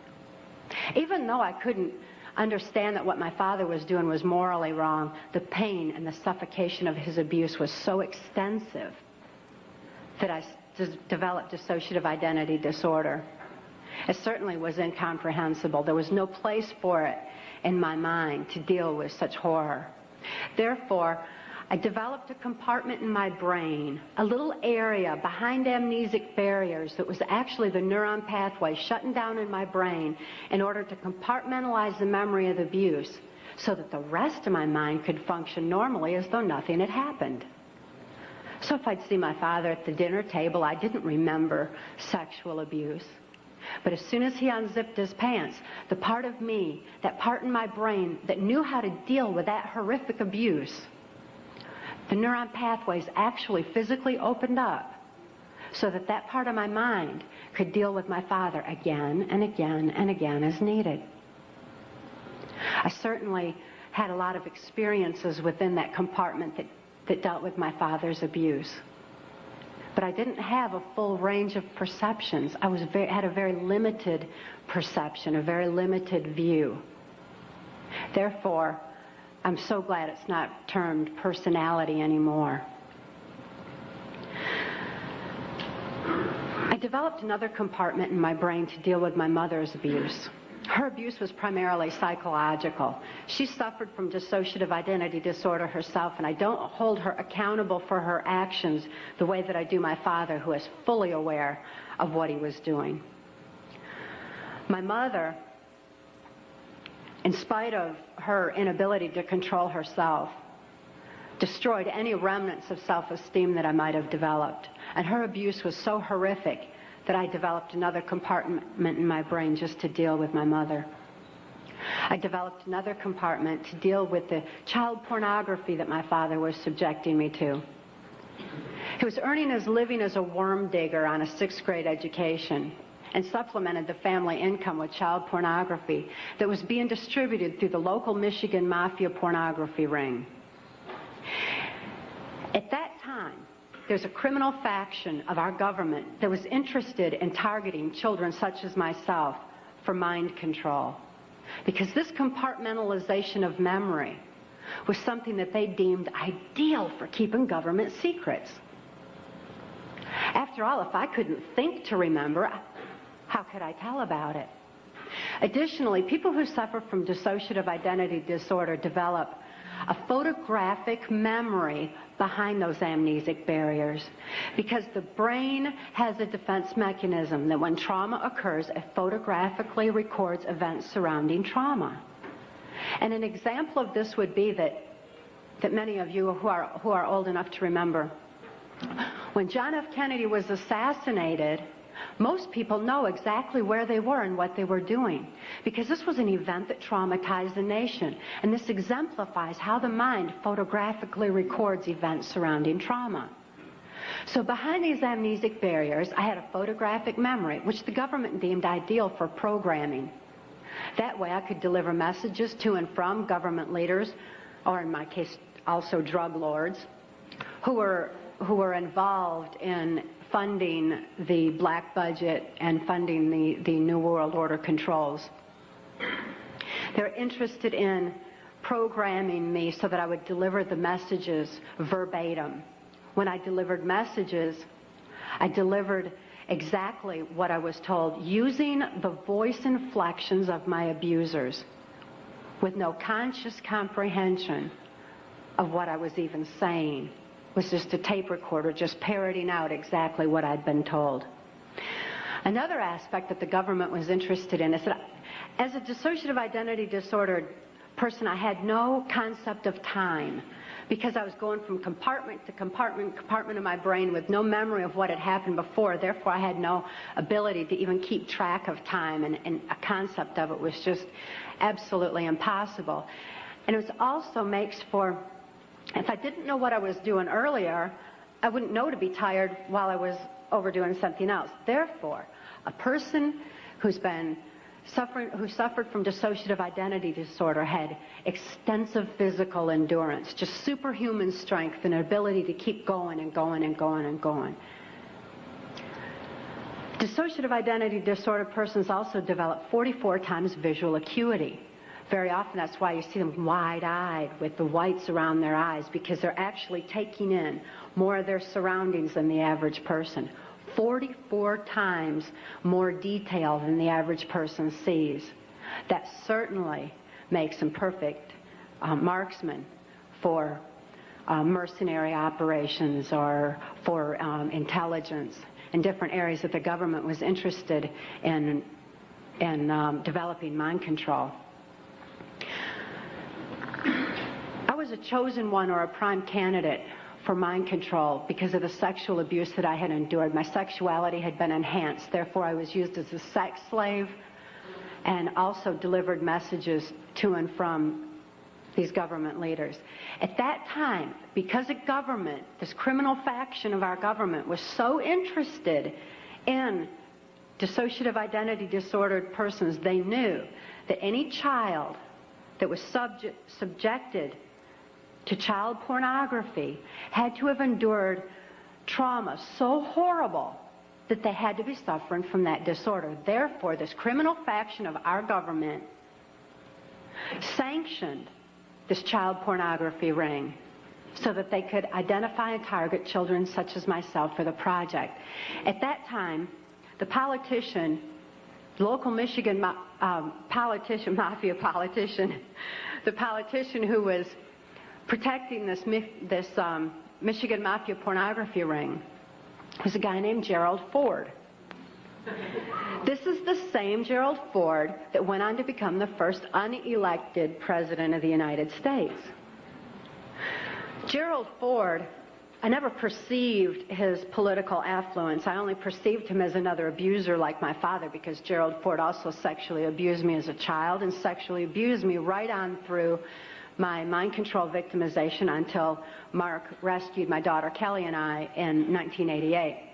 Even though I couldn't understand that what my father was doing was morally wrong, the pain and the suffocation of his abuse was so extensive that I developed dissociative identity disorder. It certainly was incomprehensible. There was no place for it in my mind to deal with such horror. Therefore, I developed a compartment in my brain, a little area behind amnesic barriers that was actually the neuron pathway shutting down in my brain in order to compartmentalize the memory of the abuse so that the rest of my mind could function normally as though nothing had happened. So if I'd see my father at the dinner table, I didn't remember sexual abuse. But as soon as he unzipped his pants, the part of me, that part in my brain that knew how to deal with that horrific abuse, the neuron pathways actually physically opened up so that that part of my mind could deal with my father again and again and again as needed. I certainly had a lot of experiences within that compartment that dealt with my father's abuse. But I didn't have a full range of perceptions. I had a very limited perception, a very limited view. Therefore, I'm so glad it's not termed personality anymore. I developed another compartment in my brain to deal with my mother's abuse. Her abuse was primarily psychological. She suffered from dissociative identity disorder herself, and I don't hold her accountable for her actions the way that I do my father, who is fully aware of what he was doing. My mother, in spite of her inability to control herself, destroyed any remnants of self-esteem that I might have developed. And her abuse was so horrific that I developed another compartment in my brain just to deal with my mother. I developed another compartment to deal with the child pornography that my father was subjecting me to. He was earning his living as a worm digger on a 6th grade education and supplemented the family income with child pornography that was being distributed through the local Michigan mafia pornography ring. At that time, there's a criminal faction of our government that was interested in targeting children such as myself for mind control, because this compartmentalization of memory was something that they deemed ideal for keeping government secrets. After all, if I couldn't think to remember, how could I tell about it? Additionally, people who suffer from dissociative identity disorder develop a photographic memory behind those amnesic barriers, because the brain has a defense mechanism that when trauma occurs, it photographically records events surrounding trauma. And an example of this would be that many of you who are old enough to remember, when John F. Kennedy was assassinated, most people know exactly where they were and what they were doing, because this was an event that traumatized the nation. And this exemplifies how the mind photographically records events surrounding trauma. So behind these amnesic barriers, I had a photographic memory, which the government deemed ideal for programming. That way I could deliver messages to and from government leaders, or in my case, also drug lords, who were involved in funding the black budget and funding the New World Order controls. They're interested in programming me so that I would deliver the messages verbatim. When I delivered messages, I delivered exactly what I was told, using the voice inflections of my abusers, with no conscious comprehension of what I was even saying. It was just a tape recorder just parroting out exactly what I'd been told. Another aspect that the government was interested in is that as a dissociative identity disordered person, I had no concept of time, because I was going from compartment to compartment of my brain with no memory of what had happened before. Therefore, I had no ability to even keep track of time, and a concept of it was just absolutely impossible. And it also makes for, if I didn't know what I was doing earlier, I wouldn't know to be tired while I was overdoing something else. Therefore, a person who suffered from dissociative identity disorder had extensive physical endurance, just superhuman strength and an ability to keep going and going and going and going. Dissociative identity disorder persons also develop 44 times visual acuity. Very often that's why you see them wide-eyed with the whites around their eyes, because they're actually taking in more of their surroundings than the average person. 44 times more detail than the average person sees. That certainly makes them perfect marksmen for mercenary operations or for intelligence in different areas that the government was interested in developing mind control. I was a chosen one or a prime candidate for mind control because of the sexual abuse that I had endured. My sexuality had been enhanced. Therefore, I was used as a sex slave and also delivered messages to and from these government leaders. At that time, because the government, this criminal faction of our government, was so interested in dissociative identity disordered persons, they knew that any child that was subjected to child pornography had to have endured trauma so horrible that they had to be suffering from that disorder. Therefore, this criminal faction of our government sanctioned this child pornography ring so that they could identify and target children such as myself for the project. At that time, the politician, local Michigan politician, mafia politician, the politician who was protecting this Michigan mafia pornography ring was a guy named Gerald Ford. This is the same Gerald Ford that went on to become the first unelected president of the United States. Gerald Ford, I never perceived his political affluence. I only perceived him as another abuser like my father, because Gerald Ford also sexually abused me as a child and sexually abused me right on through my mind control victimization until Mark rescued my daughter Kelly and I in 1988.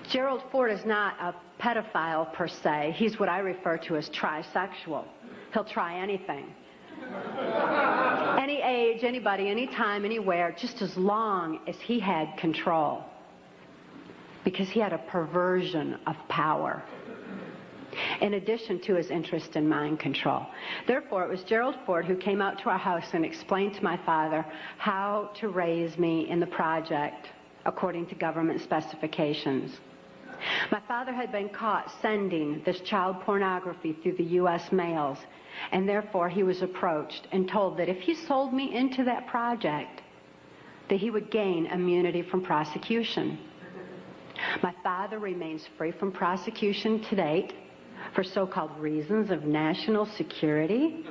Gerald Ford is not a pedophile per se. He's what I refer to as trisexual. He'll try anything. Any age, anybody, anytime, anywhere, just as long as he had control. Because he had a perversion of power, in addition to his interest in mind control. Therefore, it was Gerald Ford who came out to our house and explained to my father how to raise me in the project according to government specifications. My father had been caught sending this child pornography through the U.S. mails, and therefore he was approached and told that if he sold me into that project, that he would gain immunity from prosecution. My father remains free from prosecution to date for so-called reasons of national security.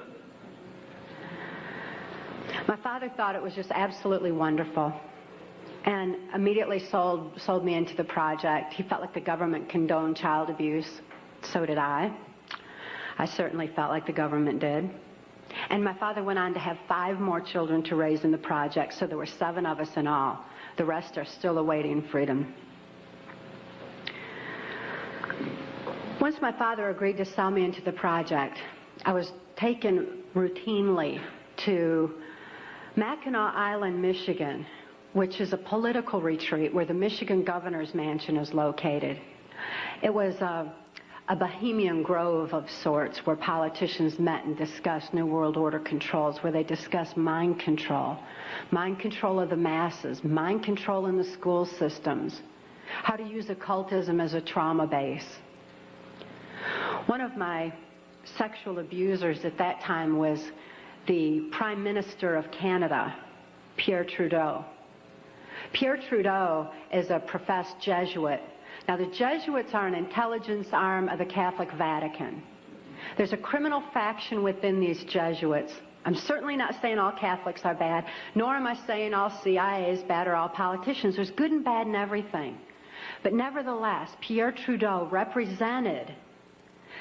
My father thought it was just absolutely wonderful and immediately sold me into the project. He felt like the government condoned child abuse. So did I. I certainly felt like the government did. And my father went on to have 5 more children to raise in the project, so there were 7 of us in all. The rest are still awaiting freedom. Once my father agreed to sell me into the project, I was taken routinely to Mackinac Island, Michigan, which is a political retreat where the Michigan governor's mansion is located. It was a bohemian grove of sorts where politicians met and discussed New World Order controls, where they discussed mind control of the masses, mind control in the school systems, how to use occultism as a trauma base. One of my sexual abusers at that time was the Prime Minister of Canada, Pierre Trudeau. Pierre Trudeau is a professed Jesuit. Now, the Jesuits are an intelligence arm of the Catholic Vatican. There's a criminal faction within these Jesuits. I'm certainly not saying all Catholics are bad, nor am I saying all CIA is bad or all politicians. There's good and bad in everything. But nevertheless, Pierre Trudeau represented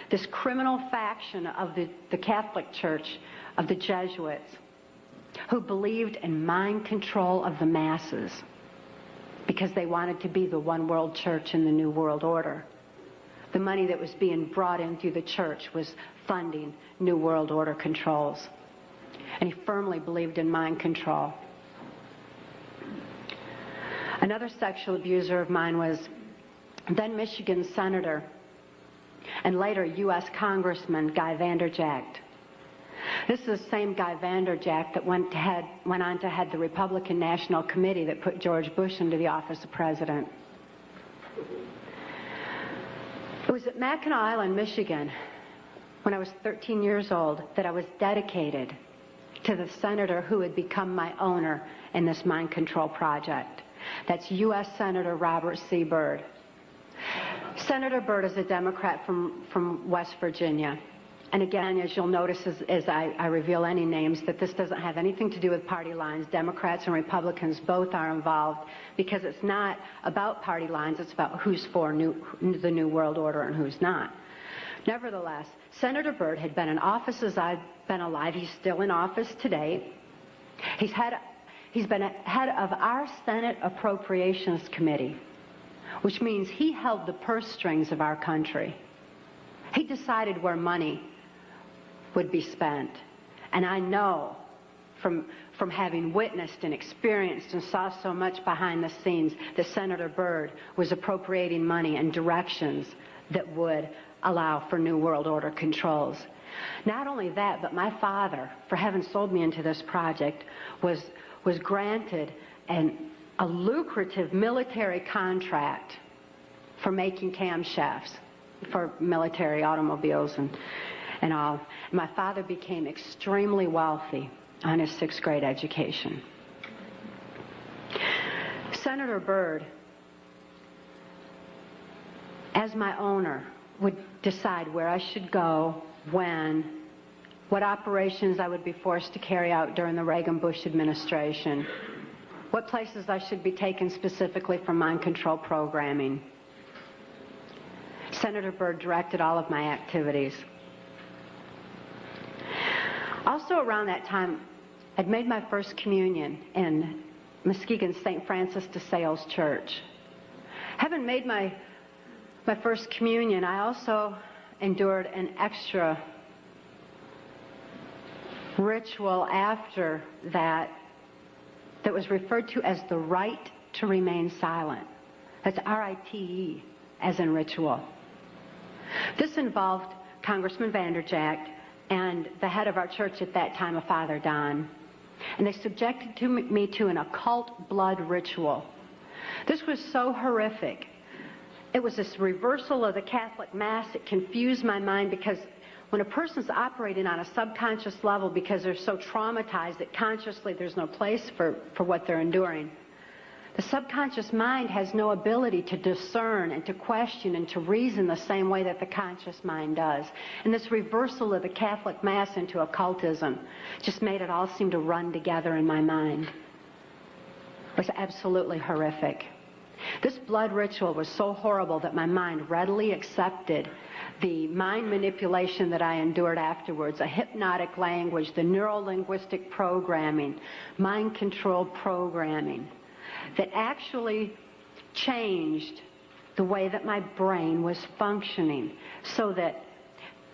this criminal faction of the Catholic Church, of the Jesuits, who believed in mind control of the masses because they wanted to be the one world church in the New World Order. The money that was being brought in through the church was funding New World Order controls. And he firmly believed in mind control. Another sexual abuser of mine was then Michigan Senator and later U.S. Congressman Guy Vanderjagt. This is the same Guy Vanderjagt that went on to head the Republican National Committee that put George Bush into the office of president. It was at Mackinac Island, Michigan, when I was 13 years old, that I was dedicated to the senator who had become my owner in this mind control project. That's U.S. Senator Robert C. Byrd. Senator Byrd is a Democrat from West Virginia. And again, as you'll notice as I reveal any names, that this doesn't have anything to do with party lines. Democrats and Republicans both are involved because it's not about party lines, it's about who's for the New World Order and who's not. Nevertheless, Senator Byrd had been in office as I've been alive. He's still in office today. He's been head of our Senate Appropriations Committee, which means he held the purse strings of our country. He decided where money would be spent. And I know from having witnessed and experienced and saw so much behind the scenes that Senator Byrd was appropriating money in directions that would allow for New World Order controls. Not only that, but my father, for having sold me into this project, was granted a lucrative military contract for making camshafts for military automobiles and all. My father became extremely wealthy on his 6th grade education. Senator Byrd, as my owner, would decide where I should go, when, what operations I would be forced to carry out during the Reagan-Bush administration, what places I should be taken specifically for mind control programming. Senator Byrd directed all of my activities. Also around that time, I'd made my first communion in Muskegon's St. Francis de Sales Church. Having made my first communion, I also endured an extra ritual after that was referred to as the rite to remain silent. That's R-I-T-E, as in ritual. This involved Congressman Vanderjagt and the head of our church at that time, Father Don. And they subjected me to an occult blood ritual. This was so horrific. It was this reversal of the Catholic Mass. It confused my mind because when a person's operating on a subconscious level because they're so traumatized that consciously there's no place for what they're enduring, the subconscious mind has no ability to discern and to question and to reason the same way that the conscious mind does. And this reversal of the Catholic Mass into occultism just made it all seem to run together in my mind. It was absolutely horrific. This blood ritual was so horrible that my mind readily accepted the mind manipulation that I endured afterwards, a hypnotic language, the neuro-linguistic programming, mind control programming, that actually changed the way that my brain was functioning, so that,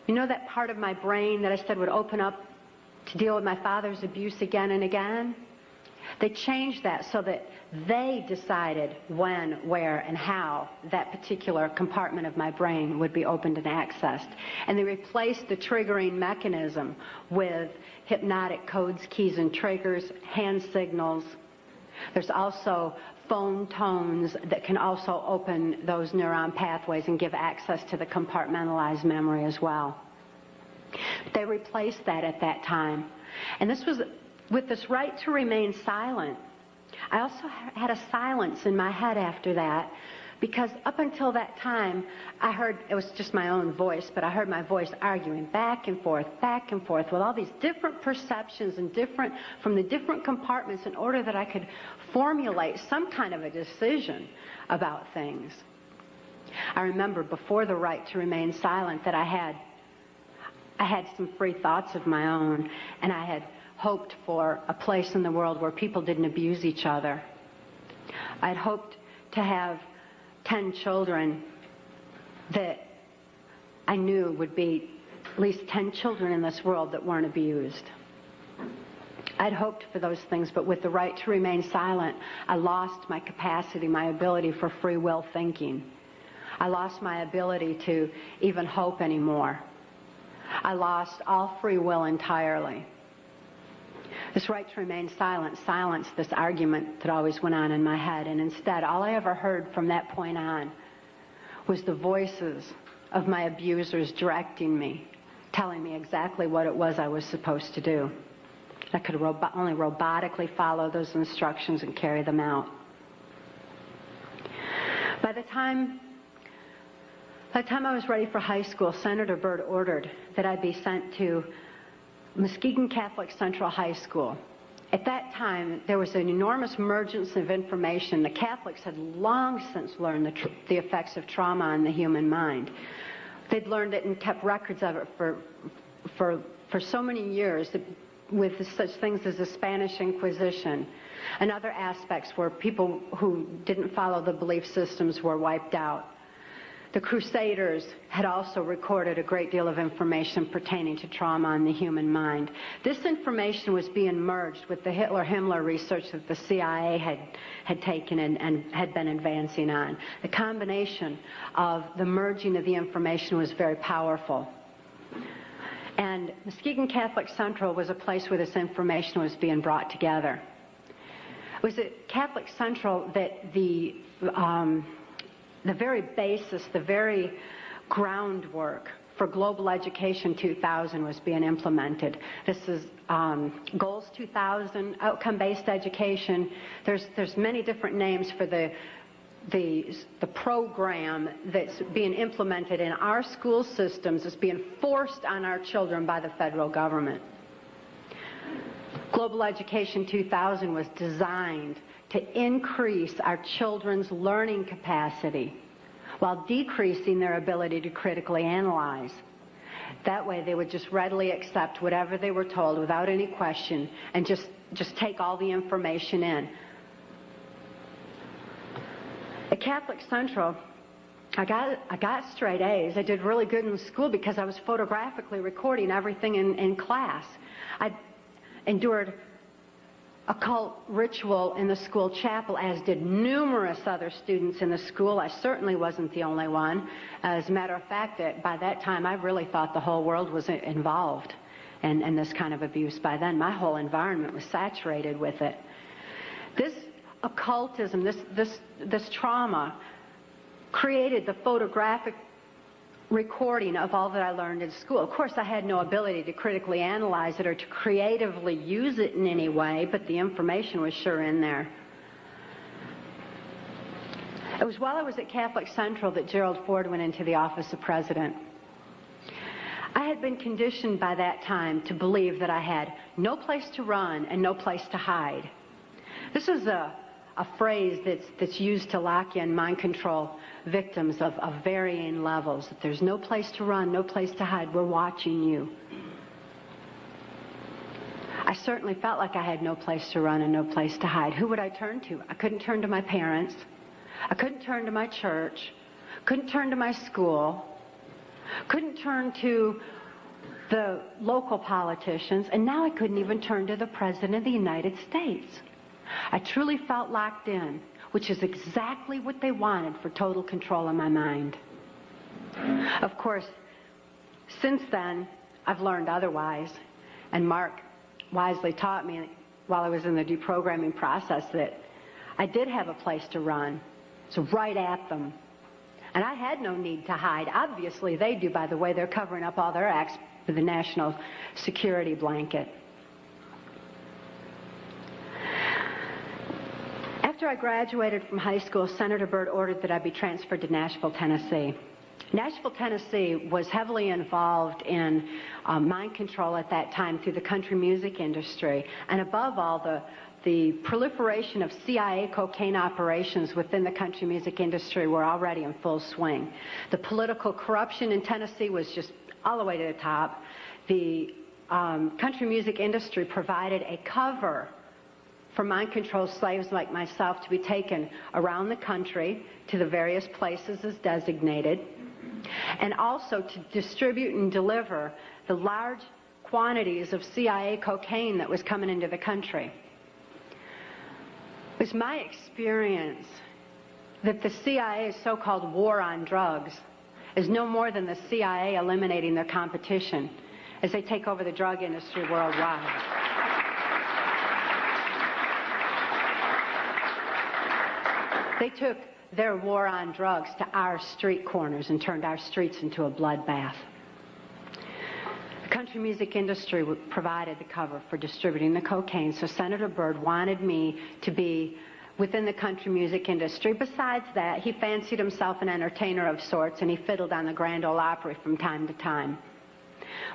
you know, that part of my brain that I said would open up to deal with my father's abuse again and again? They changed that so that they decided when, where, and how that particular compartment of my brain would be opened and accessed. And they replaced the triggering mechanism with hypnotic codes, keys, and triggers, hand signals. There's also phone tones that can also open those neuron pathways and give access to the compartmentalized memory as well. They replaced that at that time. And this was with this right to remain silent. I also had a silence in my head after that, because up until that time, I heard, it was just my own voice, but I heard my voice arguing back and forth with all these different perceptions and from the different compartments in order that I could formulate some kind of a decision about things. I remember before the right to remain silent that I had some free thoughts of my own, and I had hoped for a place in the world where people didn't abuse each other. I'd hoped to have 10 children that I knew would be at least 10 children in this world that weren't abused. I'd hoped for those things, but with the right to remain silent, I lost my capacity, my ability for free will thinking. I lost my ability to even hope anymore. I lost all free will entirely. This right to remain silent silenced this argument that always went on in my head, and instead, all I ever heard from that point on was the voices of my abusers directing me, telling me exactly what it was I was supposed to do. I could only robotically follow those instructions and carry them out. By the time I was ready for high school, Senator Byrd ordered that I be sent to Muskegon Catholic Central High School. At that time, there was an enormous emergence of information. The Catholics had long since learned the effects of trauma on the human mind. They'd learned it and kept records of it for so many years, with such things as the Spanish Inquisition and other aspects where people who didn't follow the belief systems were wiped out. The Crusaders had also recorded a great deal of information pertaining to trauma on the human mind. This information was being merged with the Hitler-Himmler research that the CIA had taken and had been advancing on. The combination of the merging of the information was very powerful. And Muskegon Catholic Central was a place where this information was being brought together. It was at Catholic Central that the very basis, the very groundwork for Global Education 2000 was being implemented. This is Goals 2000, outcome-based education. There's many different names for the program that's being implemented in our school systems. It's being forced on our children by the federal government. Global Education 2000 was designed to increase our children's learning capacity while decreasing their ability to critically analyze. That way they would just readily accept whatever they were told without any question and just take all the information in. At Catholic Central, I got straight A's. I did really good in school because I was photographically recording everything in class. I endured occult ritual in the school chapel, as did numerous other students in the school. I certainly wasn't the only one. As a matter of fact, by that time, I really thought the whole world was involved in this kind of abuse. By then, my whole environment was saturated with it. This occultism, this trauma, created the photographic recording of all that I learned in school. Of course, I had no ability to critically analyze it or to creatively use it in any way, but the information was sure in there. It was while I was at Catholic Central that Gerald Ford went into the office of president. I had been conditioned by that time to believe that I had no place to run and no place to hide. This is a phrase that's used to lock in mind control victims of varying levels. That there's no place to run, no place to hide. We're watching you. I certainly felt like I had no place to run and no place to hide. Who would I turn to? I couldn't turn to my parents. I couldn't turn to my church. Couldn't turn to my school. Couldn't turn to the local politicians. And now I couldn't even turn to the President of the United States. I truly felt locked in, which is exactly what they wanted for total control of my mind. Of course, since then, I've learned otherwise. And Mark wisely taught me while I was in the deprogramming process that I did have a place to run. So right at them. And I had no need to hide. Obviously, they do, by the way. They're covering up all their acts with the national security blanket. After I graduated from high school, Senator Byrd ordered that I be transferred to Nashville, Tennessee. Nashville, Tennessee was heavily involved in mind control at that time through the country music industry, and above all, the proliferation of CIA cocaine operations within the country music industry were already in full swing. The political corruption in Tennessee was just all the way to the top. The country music industry provided a cover for mind-controlled slaves like myself to be taken around the country to the various places as designated, and also to distribute and deliver the large quantities of CIA cocaine that was coming into the country. It was my experience that the CIA's so-called war on drugs is no more than the CIA eliminating their competition as they take over the drug industry worldwide. They took their war on drugs to our street corners and turned our streets into a bloodbath. The country music industry provided the cover for distributing the cocaine, so Senator Byrd wanted me to be within the country music industry. Besides that, he fancied himself an entertainer of sorts, and he fiddled on the Grand Ole Opry from time to time.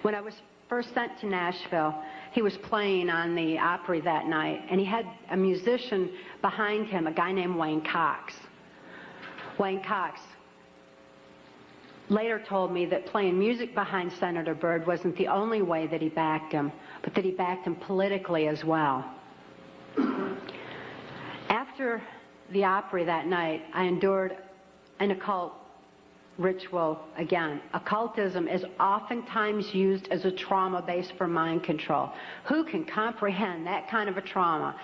When I was first sent to Nashville, he was playing on the Opry that night, and he had a musician behind him, a guy named Wayne Cox. Wayne Cox later told me that playing music behind Senator Byrd wasn't the only way that he backed him, but that he backed him politically as well. After the Opry that night, I endured an occult ritual again. Occultism is oftentimes used as a trauma base for mind control. Who can comprehend that kind of a trauma?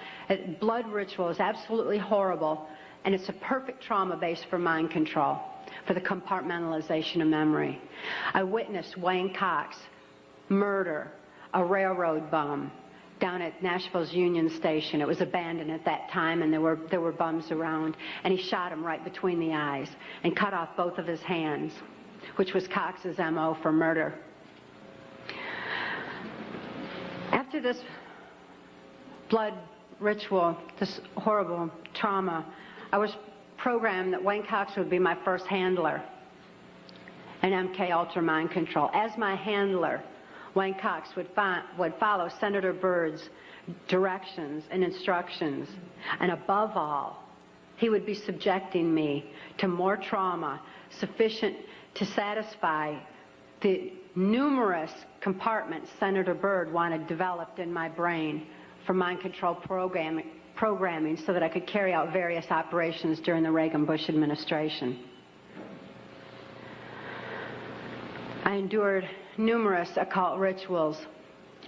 Blood ritual is absolutely horrible, and it's a perfect trauma base for mind control, for the compartmentalization of memory. I witnessed Wayne Cox murder a railroad bum down at Nashville's Union Station. It was abandoned at that time, and there were bums around, and he shot him right between the eyes and cut off both of his hands, which was Cox's MO for murder. After this blood ritual, this horrible trauma, I was programmed that Wayne Cox would be my first handler in MK Ultra Mind Control. As my handler, Wayne Cox would follow Senator Byrd's directions and instructions, and above all, he would be subjecting me to more trauma sufficient to satisfy the numerous compartments Senator Byrd wanted developed in my brain for mind control programming so that I could carry out various operations during the Reagan-Bush administration. I endured numerous occult rituals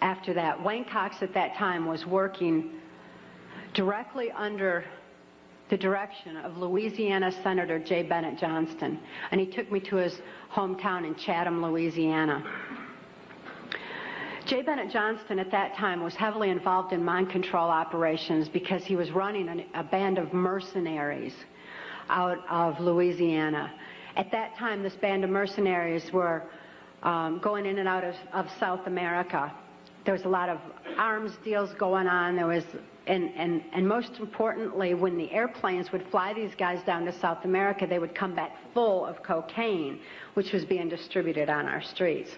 after that. Wayne Cox at that time was working directly under the direction of Louisiana Senator J. Bennett Johnston, and he took me to his hometown in Chatham, Louisiana. J. Bennett Johnston at that time was heavily involved in mind control operations because he was running a band of mercenaries out of Louisiana. At that time, this band of mercenaries were going in and out of South America. There was a lot of arms deals going on. There was, and most importantly, when the airplanes would fly these guys down to South America, they would come back full of cocaine, which was being distributed on our streets.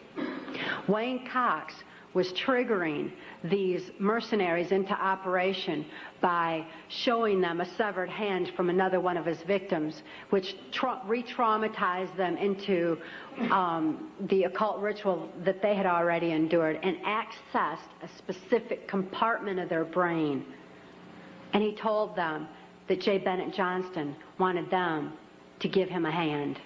Wayne Cox was triggering these mercenaries into operation by showing them a severed hand from another one of his victims, which re-traumatized them into the occult ritual that they had already endured and accessed a specific compartment of their brain. And he told them that J. Bennett Johnston wanted them to give him a hand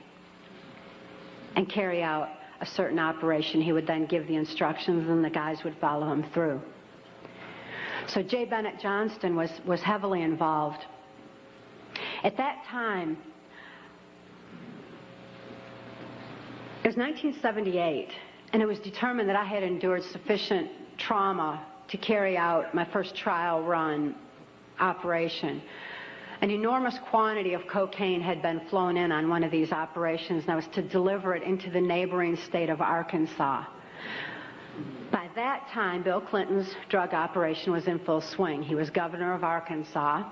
and carry out a certain operation. He would then give the instructions and the guys would follow him through. So J. Bennett Johnston was heavily involved. At that time, it was 1978, and it was determined that I had endured sufficient trauma to carry out my first trial run operation. An enormous quantity of cocaine had been flown in on one of these operations, and I was to deliver it into the neighboring state of Arkansas. By that time, Bill Clinton's drug operation was in full swing. He was governor of Arkansas,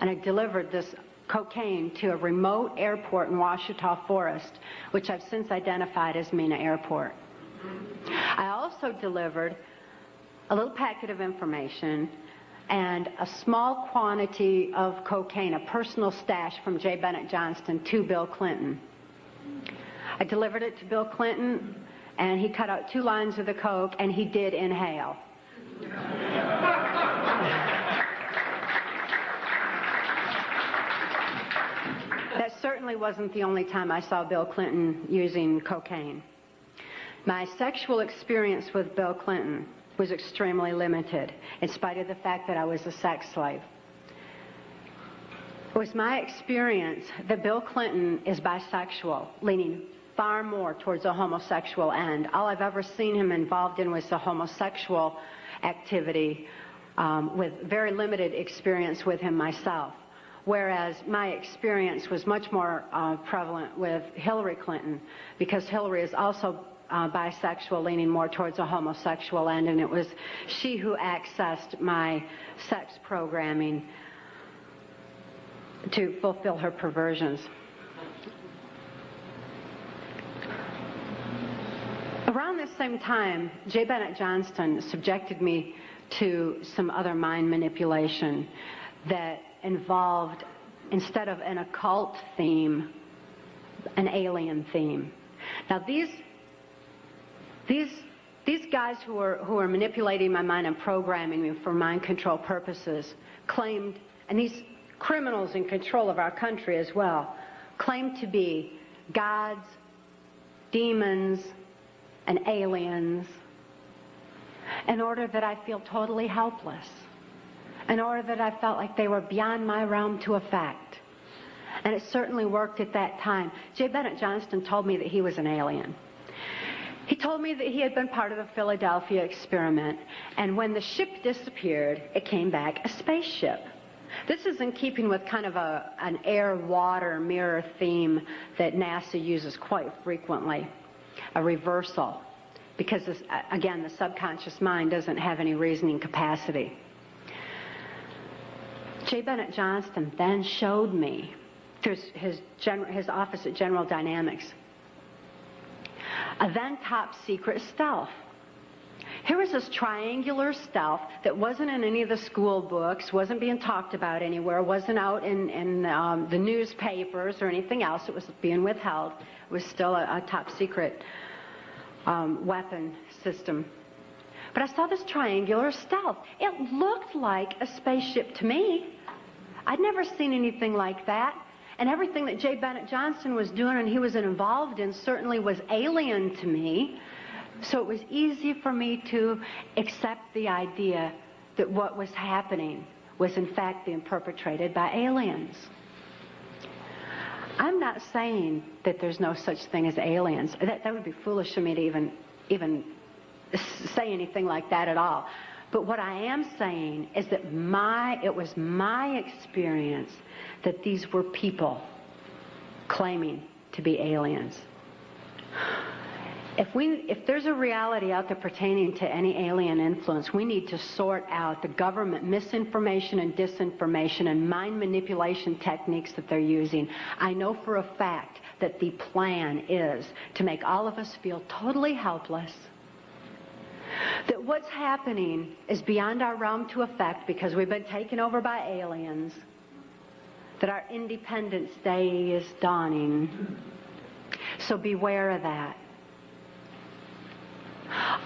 and I delivered this cocaine to a remote airport in Ouachita Forest, which I've since identified as Mena Airport. I also delivered a little packet of information and a small quantity of cocaine, a personal stash from J. Bennett Johnston, to Bill Clinton. I delivered it to Bill Clinton, and he cut out 2 lines of the coke, and he did inhale. That certainly wasn't the only time I saw Bill Clinton using cocaine. My sexual experience with Bill Clinton was extremely limited, in spite of the fact that I was a sex slave. It was my experience that Bill Clinton is bisexual, leaning far more towards a homosexual end. All I've ever seen him involved in was a homosexual activity, with very limited experience with him myself. Whereas my experience was much more prevalent with Hillary Clinton, because Hillary is also bisexual, leaning more towards a homosexual end, and it was she who accessed my sex programming to fulfill her perversions. Around this same time, J. Bennett Johnston subjected me to some other mind manipulation that involved, instead of an occult theme, an alien theme. Now these guys who are manipulating my mind and programming me for mind control purposes claimed, and these criminals in control of our country as well, claimed to be gods, demons, and aliens, in order that I feel totally helpless, in order that I felt like they were beyond my realm to affect. And it certainly worked at that time. J. Bennett Johnston told me that he was an alien. He told me that he had been part of the Philadelphia experiment, and when the ship disappeared, it came back a spaceship. This is in keeping with kind of an air-water mirror theme that NASA uses quite frequently, a reversal, because, again, the subconscious mind doesn't have any reasoning capacity. J. Bennett Johnston then showed me, through his office at General Dynamics, a then top-secret stealth. Here was this triangular stealth that wasn't in any of the school books, wasn't being talked about anywhere, wasn't out in the newspapers or anything else. It was being withheld. It was still a top-secret weapon system. But I saw this triangular stealth. It looked like a spaceship to me. I'd never seen anything like that. And everything that J. Bennett Johnston was doing and he was involved in certainly was alien to me. So it was easy for me to accept the idea that what was happening was in fact being perpetrated by aliens. I'm not saying that there's no such thing as aliens. That would be foolish of me to even say anything like that at all. But what I am saying is that it was my experience that these were people claiming to be aliens. If there's a reality out there pertaining to any alien influence, we need to sort out the government misinformation and disinformation and mind manipulation techniques that they're using. I know for a fact that the plan is to make all of us feel totally helpless, that what's happening is beyond our realm to affect because we've been taken over by aliens, that our Independence Day is dawning. So beware of that.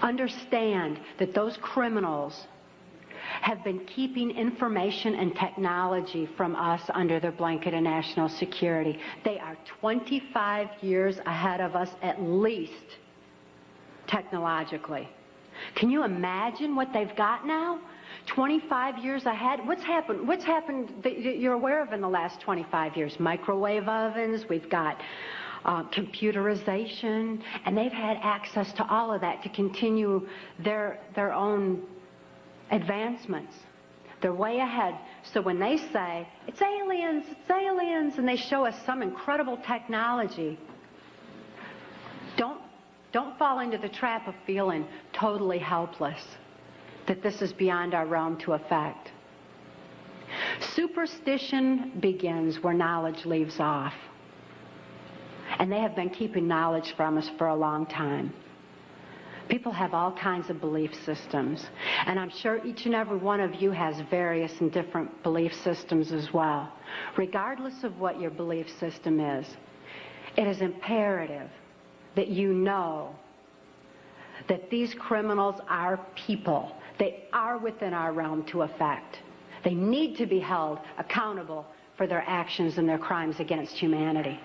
Understand that those criminals have been keeping information and technology from us under their blanket of national security. They are 25 years ahead of us at least, technologically. Can you imagine what they've got now? 25 years ahead? What's happened that you're aware of in the last 25 years? Microwave ovens, we've got computerization, and they've had access to all of that to continue their own advancements. They're way ahead. So when they say, it's aliens, and they show us some incredible technology, don't fall into the trap of feeling totally helpless, that this is beyond our realm to affect. Superstition begins where knowledge leaves off. And they have been keeping knowledge from us for a long time. People have all kinds of belief systems. And I'm sure each and every one of you has various and different belief systems as well. Regardless of what your belief system is, it is imperative that you know that these criminals are people. They are within our realm to affect. They need to be held accountable for their actions and their crimes against humanity.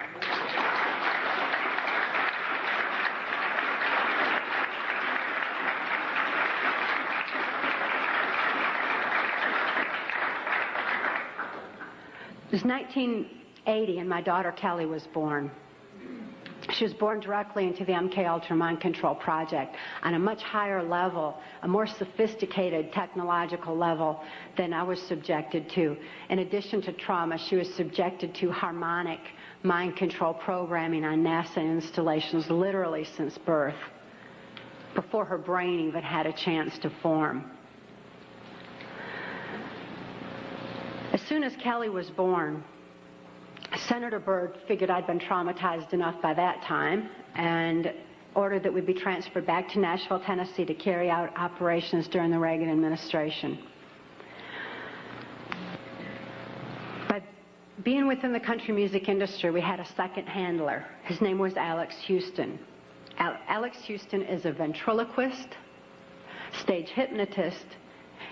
It was 1980 and my daughter Kelly was born. She was born directly into the MK Ultra Mind Control Project on a much higher level, a more sophisticated technological level than I was subjected to. In addition to trauma, she was subjected to harmonic mind control programming on NASA installations literally since birth. before her brain even had a chance to form. As soon as Kelly was born, Senator Byrd figured I'd been traumatized enough by that time and ordered that we be transferred back to Nashville, Tennessee to carry out operations during the Reagan administration. By being within the country music industry, we had a second handler. His name was Alex Houston. Alex Houston is a ventriloquist, stage hypnotist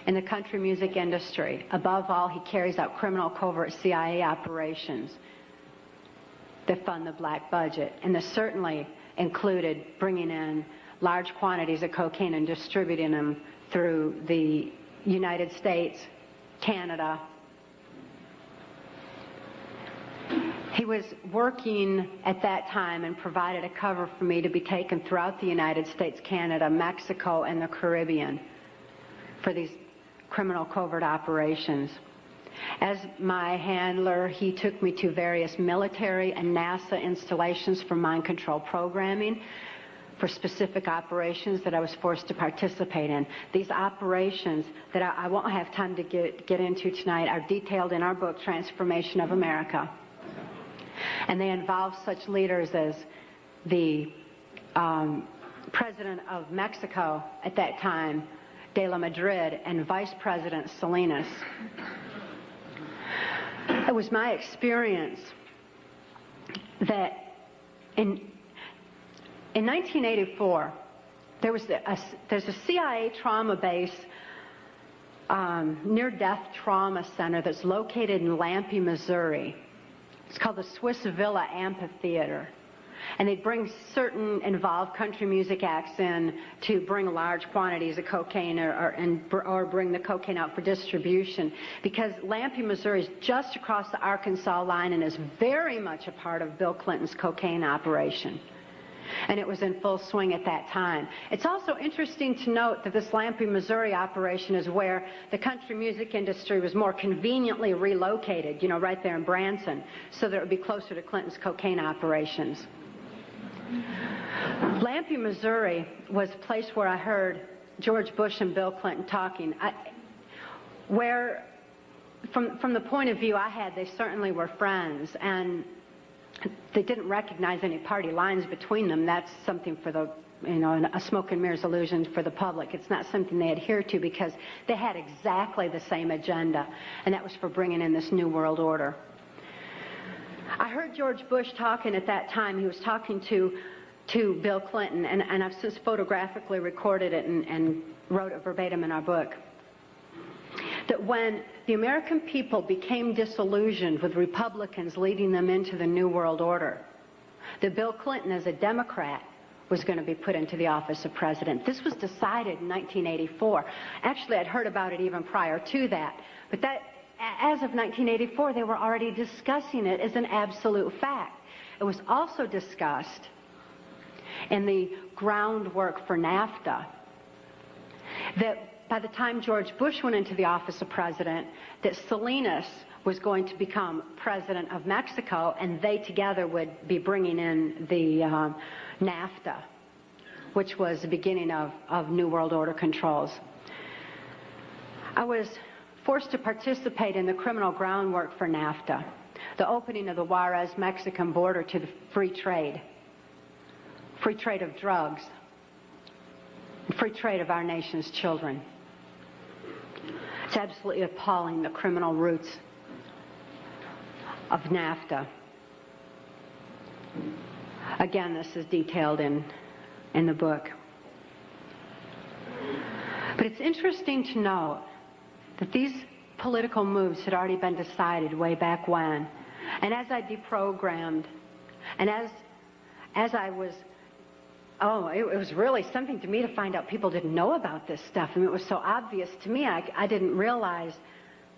in the country music industry. Above all, he carries out criminal covert CIA operations that fund the black budget, and this certainly included bringing in large quantities of cocaine and distributing them through the United States, Canada. He was working at that time and provided a cover for me to be taken throughout the United States, Canada, Mexico, and the Caribbean for these criminal covert operations. As my handler, he took me to various military and NASA installations for mind control programming for specific operations that I was forced to participate in. These operations that I won't have time to get into tonight are detailed in our book, Transformation of America. And they involve such leaders as the President of Mexico at that time, De la Madrid, and Vice President Salinas. It was my experience that in 1984, there's a CIA trauma base, near-death trauma center that's located in Lampe, Missouri. It's called the Swiss Villa Amphitheater. And they'd bring certain involved country music acts in to bring large quantities of cocaine or bring the cocaine out for distribution, because Lampe, Missouri is just across the Arkansas line and is very much a part of Bill Clinton's cocaine operation. And it was in full swing at that time. It's also interesting to note that this Lampe, Missouri operation is where the country music industry was more conveniently relocated, right there in Branson, so that it would be closer to Clinton's cocaine operations. Lampe, Missouri was a place where I heard George Bush and Bill Clinton talking, where from the point of view I had, they certainly were friends, and they didn't recognize any party lines between them. That's something for the, a smoke and mirrors illusion for the public. It's not something they adhere to, because they had exactly the same agenda, and that was for bringing in this new world order. I heard George Bush talking at that time. He was talking to Bill Clinton, and I've since photographically recorded it and wrote it verbatim in our book, that when the American people became disillusioned with Republicans leading them into the New World Order, that Bill Clinton, as a Democrat, was going to be put into the office of president. This was decided in 1984. Actually, I'd heard about it even prior to that, but as of 1984, they were already discussing it as an absolute fact. It was also discussed in the groundwork for NAFTA that by the time George Bush went into the office of president, that Salinas was going to become president of Mexico, and they together would be bringing in the NAFTA, which was the beginning of New World Order controls. I was forced to participate in the criminal groundwork for NAFTA, the opening of the Juarez-Mexican border to the free trade of drugs, free trade of our nation's children. It's absolutely appalling, the criminal roots of NAFTA. Again, this is detailed in the book. But it's interesting to note that these political moves had already been decided way back when. And as I deprogrammed, and as I was, it was really something to me to find out people didn't know about this stuff. I mean, it was so obvious to me. I didn't realize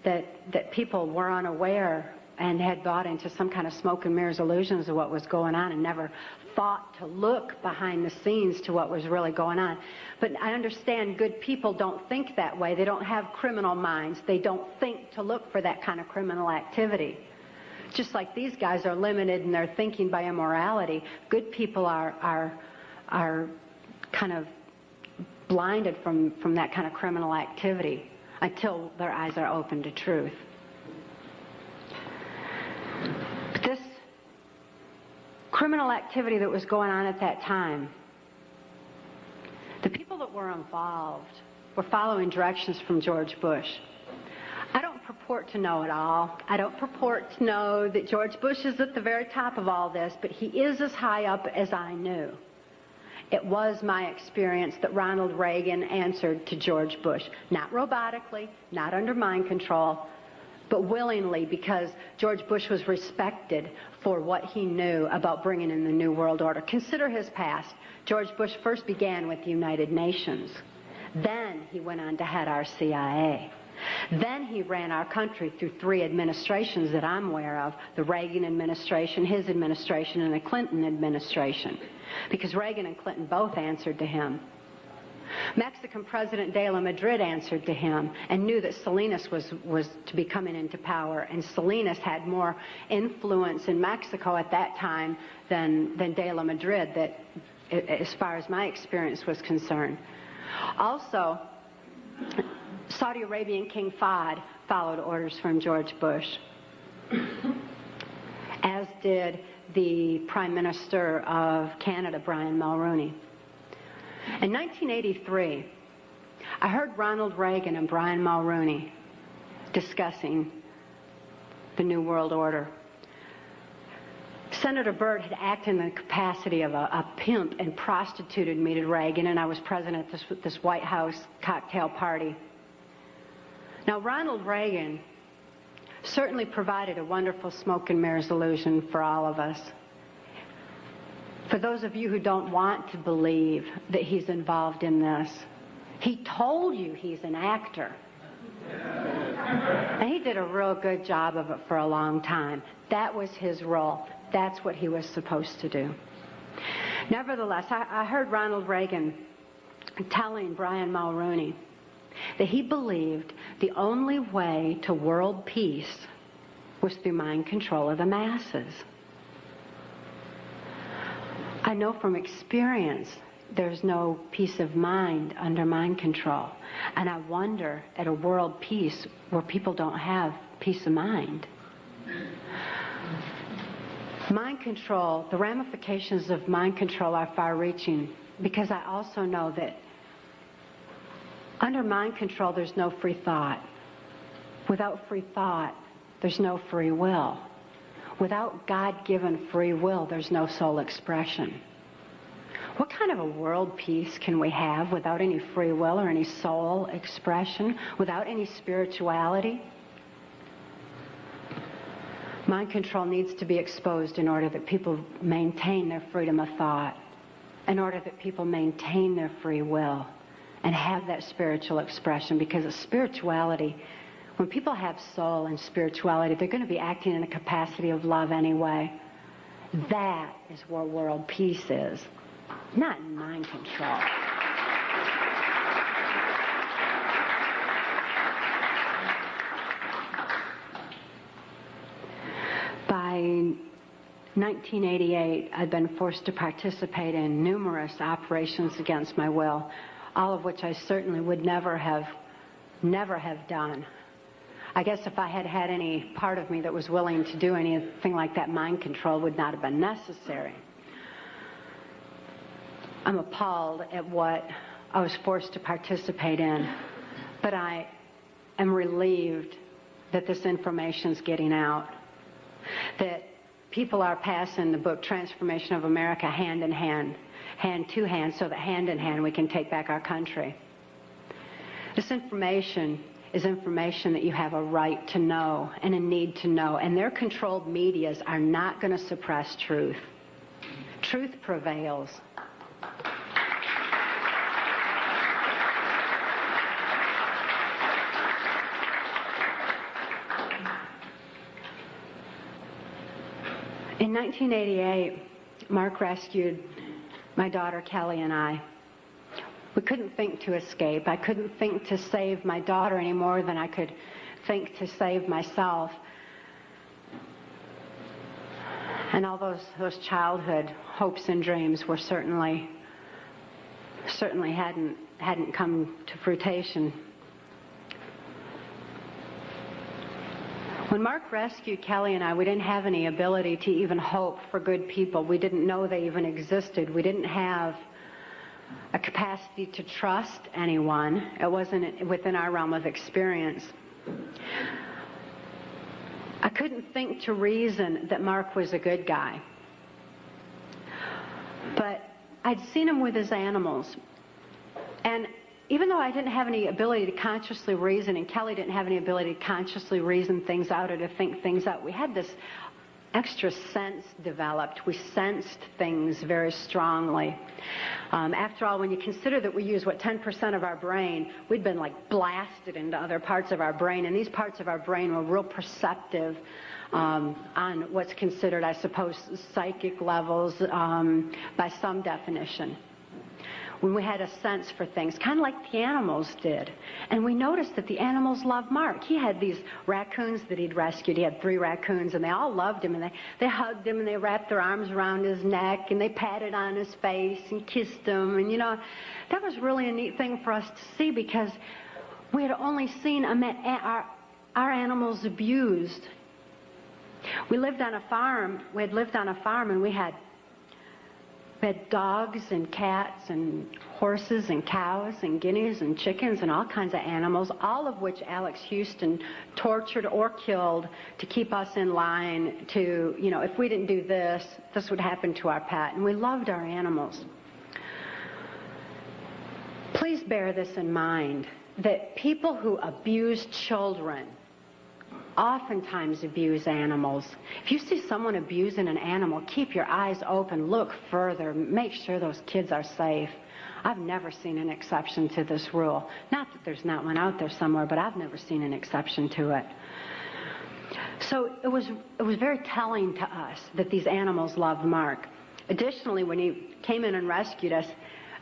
that people were unaware and had bought into some kind of smoke and mirrors illusions of what was going on and never thought to look behind the scenes to what was really going on. But I understand good people don't think that way. They don't have criminal minds. They don't think to look for that kind of criminal activity. Just like these guys are limited in their thinking by immorality, good people are kind of blinded from that kind of criminal activity until their eyes are open to truth. But this criminal activity that was going on at that time, the people that were involved were following directions from George Bush. I don't purport to know it all. I don't purport to know that George Bush is at the very top of all this, but he is as high up as I knew. It was my experience that Ronald Reagan answered to George Bush, not robotically, not under mind control, but willingly, because George Bush was respected for what he knew about bringing in the New World Order. Consider his past. George Bush first began with the United Nations. Then he went on to head our CIA. Then he ran our country through 3 administrations that I'm aware of, the Reagan administration, his administration, and the Clinton administration, because Reagan and Clinton both answered to him. Mexican President de la Madrid answered to him and knew that Salinas was to be coming into power, and Salinas had more influence in Mexico at that time than de la Madrid, that, as far as my experience was concerned. Also, Saudi Arabian King Fahd followed orders from George Bush, as did the Prime Minister of Canada, Brian Mulroney. In 1983, I heard Ronald Reagan and Brian Mulroney discussing the New World Order. Senator Byrd had acted in the capacity of a pimp and prostituted me to Reagan, and I was present at this White House cocktail party. Now, Ronald Reagan certainly provided a wonderful smoke and mirrors illusion for all of us. For those of you who don't want to believe that he's involved in this, he told you he's an actor. And he did a real good job of it for a long time. That was his role. That's what he was supposed to do. Nevertheless, I heard Ronald Reagan telling Brian Mulroney that he believed the only way to world peace was through mind control of the masses. I know from experience there's no peace of mind under mind control. And I wonder at a world peace where people don't have peace of mind. Mind control, the ramifications of mind control are far-reaching, because I also know that under mind control there's no free thought. Without free thought, there's no free will. Without God-given free will, there's no soul expression. What kind of a world peace can we have without any free will or any soul expression, without any spirituality? Mind control needs to be exposed in order that people maintain their freedom of thought, in order that people maintain their free will and have that spiritual expression, because of spirituality, when people have soul and spirituality, they're going to be acting in a capacity of love anyway. That is where world peace is, not in mind control. By 1988, I'd been forced to participate in numerous operations against my will, all of which I certainly would never have done. I guess if I had had any part of me that was willing to do anything like that, mind control would not have been necessary. I'm appalled at what I was forced to participate in, but I am relieved that this information's getting out, that people are passing the book Transformation of America hand in hand, hand to hand, so that hand in hand we can take back our country. This information is information that you have a right to know and a need to know, and their controlled medias are not going to suppress truth. Truth prevails. In 1988, Mark rescued my daughter Kelly and I. We couldn't think to escape. I couldn't think to save my daughter any more than I could think to save myself. And all those childhood hopes and dreams were certainly certainly hadn't come to fruition. When Mark rescued Kelly and I, we didn't have any ability to even hope for good people. We didn't know they even existed. We didn't have a capacity to trust anyone. It wasn't within our realm of experience. I couldn't think to reason that Mark was a good guy. But I'd seen him with his animals. And even though I didn't have any ability to consciously reason, and Kelly didn't have any ability to consciously reason things out or to think things out, we had this extra sense developed. We sensed things very strongly. After all, when you consider that we use, 10% of our brain, we'd been like blasted into other parts of our brain, and these parts of our brain were real perceptive on what's considered, I suppose, psychic levels by some definition. When we had a sense for things, kind of like the animals did. And we noticed that the animals loved Mark. He had these raccoons that he'd rescued. He had 3 raccoons, and they all loved him, and they hugged him, and they wrapped their arms around his neck, and they patted on his face and kissed him. And, that was really a neat thing for us to see, because we had only seen our animals abused. We lived on a farm. We had lived on a farm, and we had dogs and cats and horses and cows and guineas and chickens and all kinds of animals, all of which Alex Houston tortured or killed to keep us in line to, if we didn't do this, this would happen to our pet. And we loved our animals. Please bear this in mind, that people who abuse children oftentimes abuse animals. If you see someone abusing an animal, keep your eyes open, look further, make sure those kids are safe. I've never seen an exception to this rule. Not that there's not one out there somewhere, but I've never seen an exception to it. So it was very telling to us that these animals loved Mark. Additionally, when he came in and rescued us,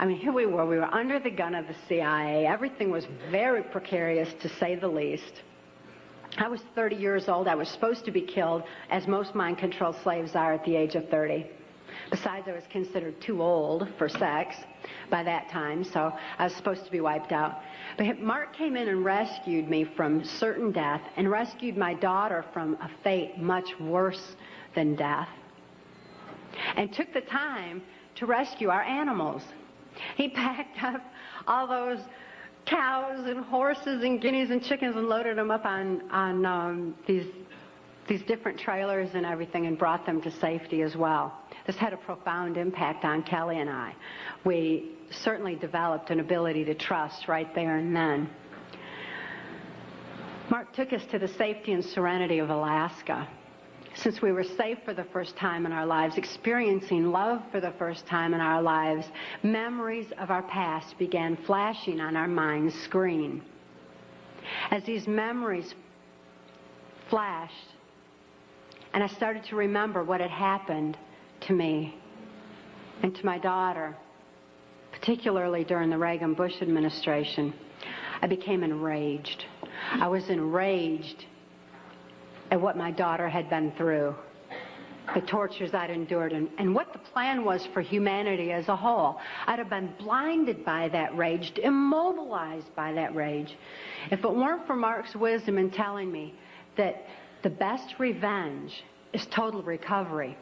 here we were under the gun of the CIA. Everything was very precarious, to say the least. I was 30 years old. I was supposed to be killed, as most mind-controlled slaves are at the age of 30. Besides, I was considered too old for sex by that time, so I was supposed to be wiped out. But Mark came in and rescued me from certain death and rescued my daughter from a fate much worse than death, and took the time to rescue our animals. He packed up all those cows and horses and guineas and chickens and loaded them up on these different trailers and everything, and brought them to safety as well. This had a profound impact on Kelly and I. We certainly developed an ability to trust right there and then. Mark took us to the safety and serenity of Alaska. Since we were safe for the first time in our lives, experiencing love for the first time in our lives, memories of our past began flashing on our mind's screen. As these memories flashed, and I started to remember what had happened to me and to my daughter, particularly during the Reagan-Bush administration, I became enraged. I was enraged at what my daughter had been through, the tortures I'd endured, and what the plan was for humanity as a whole. I'd have been blinded by that rage, immobilized by that rage, if it weren't for Mark's wisdom in telling me that the best revenge is total recovery.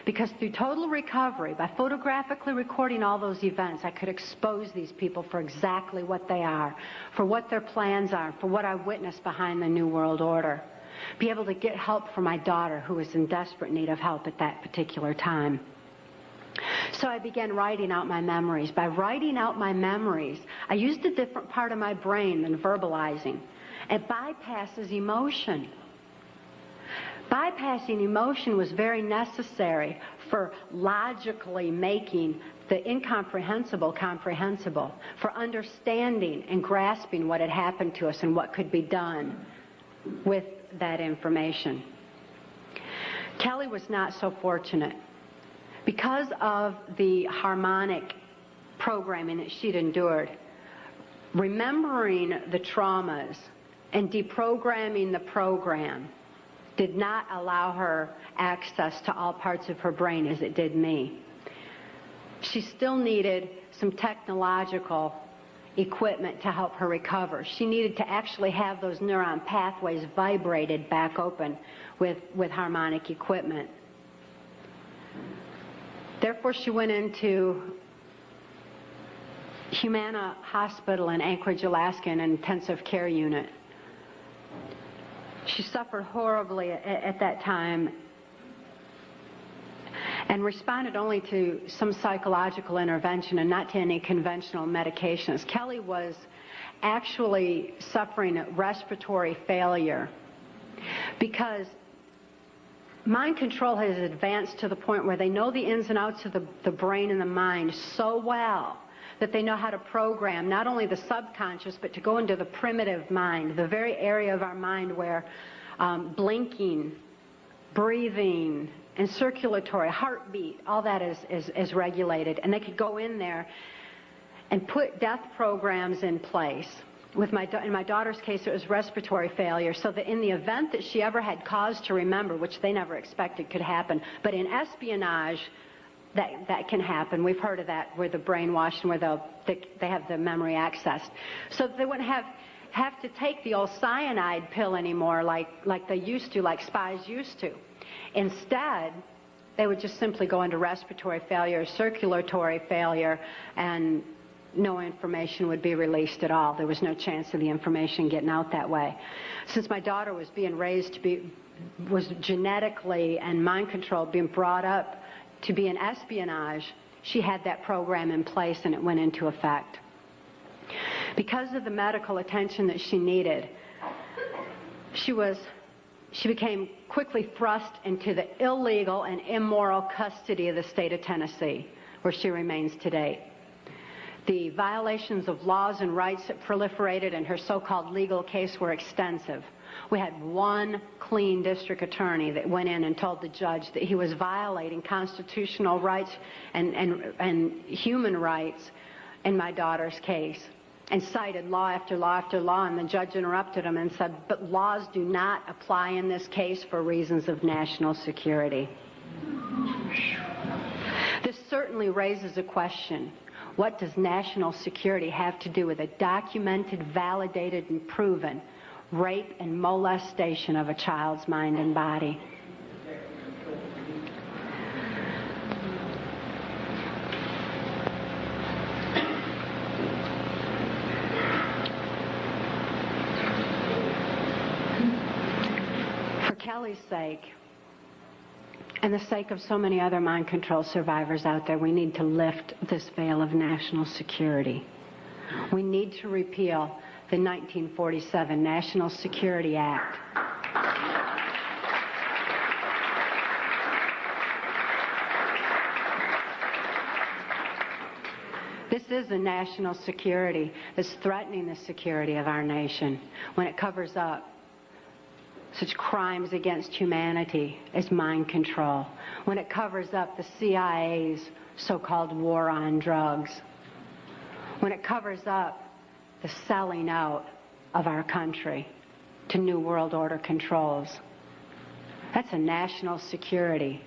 Because through total recovery, by photographically recording all those events, I could expose these people for exactly what they are, for what their plans are, for what I witnessed behind the New World Order. Be able to get help for my daughter, who was in desperate need of help at that particular time. So I began writing out my memories. By writing out my memories, I used a different part of my brain than verbalizing. It bypasses emotion. Bypassing emotion was very necessary for logically making the incomprehensible comprehensible, for understanding and grasping what had happened to us and what could be done with that information. Kelly was not so fortunate. Because of the harmonic programming that she'd endured, remembering the traumas and deprogramming the program did not allow her access to all parts of her brain as it did me. She still needed some technological equipment to help her recover. She needed to actually have those neuron pathways vibrated back open with harmonic equipment. Therefore, she went into Humana Hospital in Anchorage, Alaska, in an intensive care unit. She suffered horribly at that time and responded only to some psychological intervention and not to any conventional medications. Kelly was actually suffering respiratory failure because mind control has advanced to the point where they know the ins and outs of the brain and the mind so well that they know how to program not only the subconscious, but to go into the primitive mind, the very area of our mind where blinking, breathing, and circulatory, heartbeat, all that is regulated. And they could go in there and put death programs in place. In my daughter's case, it was respiratory failure, so that in the event that she ever had cause to remember, which they never expected could happen, but in espionage, that can happen. We've heard of that, where the brainwashed and where they have the memory accessed. So they wouldn't have to take the old cyanide pill anymore like they used to, like spies used to. Instead, they would just simply go into respiratory failure, circulatory failure, and no information would be released at all. There was no chance of the information getting out that way. Since my daughter was being raised was genetically and mind controlled, being brought up to be in espionage, she had that program in place and it went into effect. Because of the medical attention that she needed, she became quickly thrust into the illegal and immoral custody of the state of Tennessee, where she remains today. The violations of laws and rights that proliferated in her so-called legal case were extensive. We had one clean district attorney that went in and told the judge that he was violating constitutional rights and human rights in my daughter's case, and cited law after law after law, and the judge interrupted him and said, but laws do not apply in this case for reasons of national security. This certainly raises a question. What does national security have to do with a documented, validated, and proven rape and molestation of a child's mind and body? For Kelly's sake, and the sake of so many other mind control survivors out there, we need to lift this veil of national security. We need to repeal the 1947 National Security Act. This is a national security that's threatening the security of our nation when it covers up such crimes against humanity as mind control, when it covers up the CIA's so-called war on drugs, when it covers up the selling out of our country to New World Order controls. That's a national security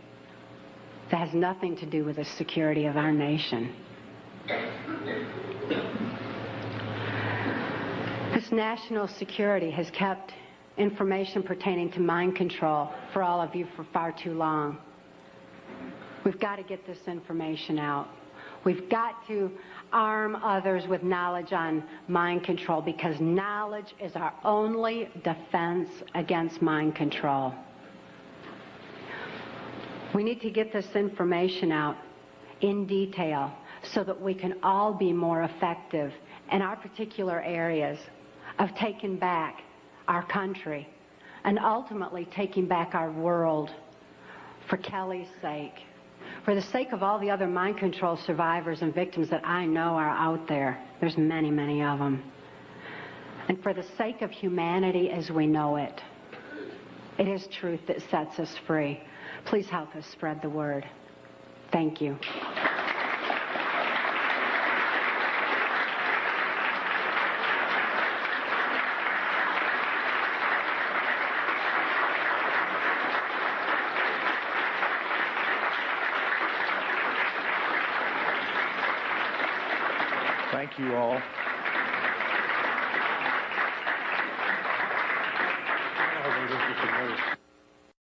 that has nothing to do with the security of our nation. This national security has kept information pertaining to mind control for all of you for far too long. We've got to get this information out. We've got to arm others with knowledge on mind control, because knowledge is our only defense against mind control. We need to get this information out in detail so that we can all be more effective in our particular areas of taking back our country and ultimately taking back our world, for Kelly's sake, for the sake of all the other mind control survivors and victims that I know are out there. There's many, many of them. And for the sake of humanity as we know it. It is truth that sets us free. Please help us spread the word. Thank you. Thank you all. Oh, this is the worst.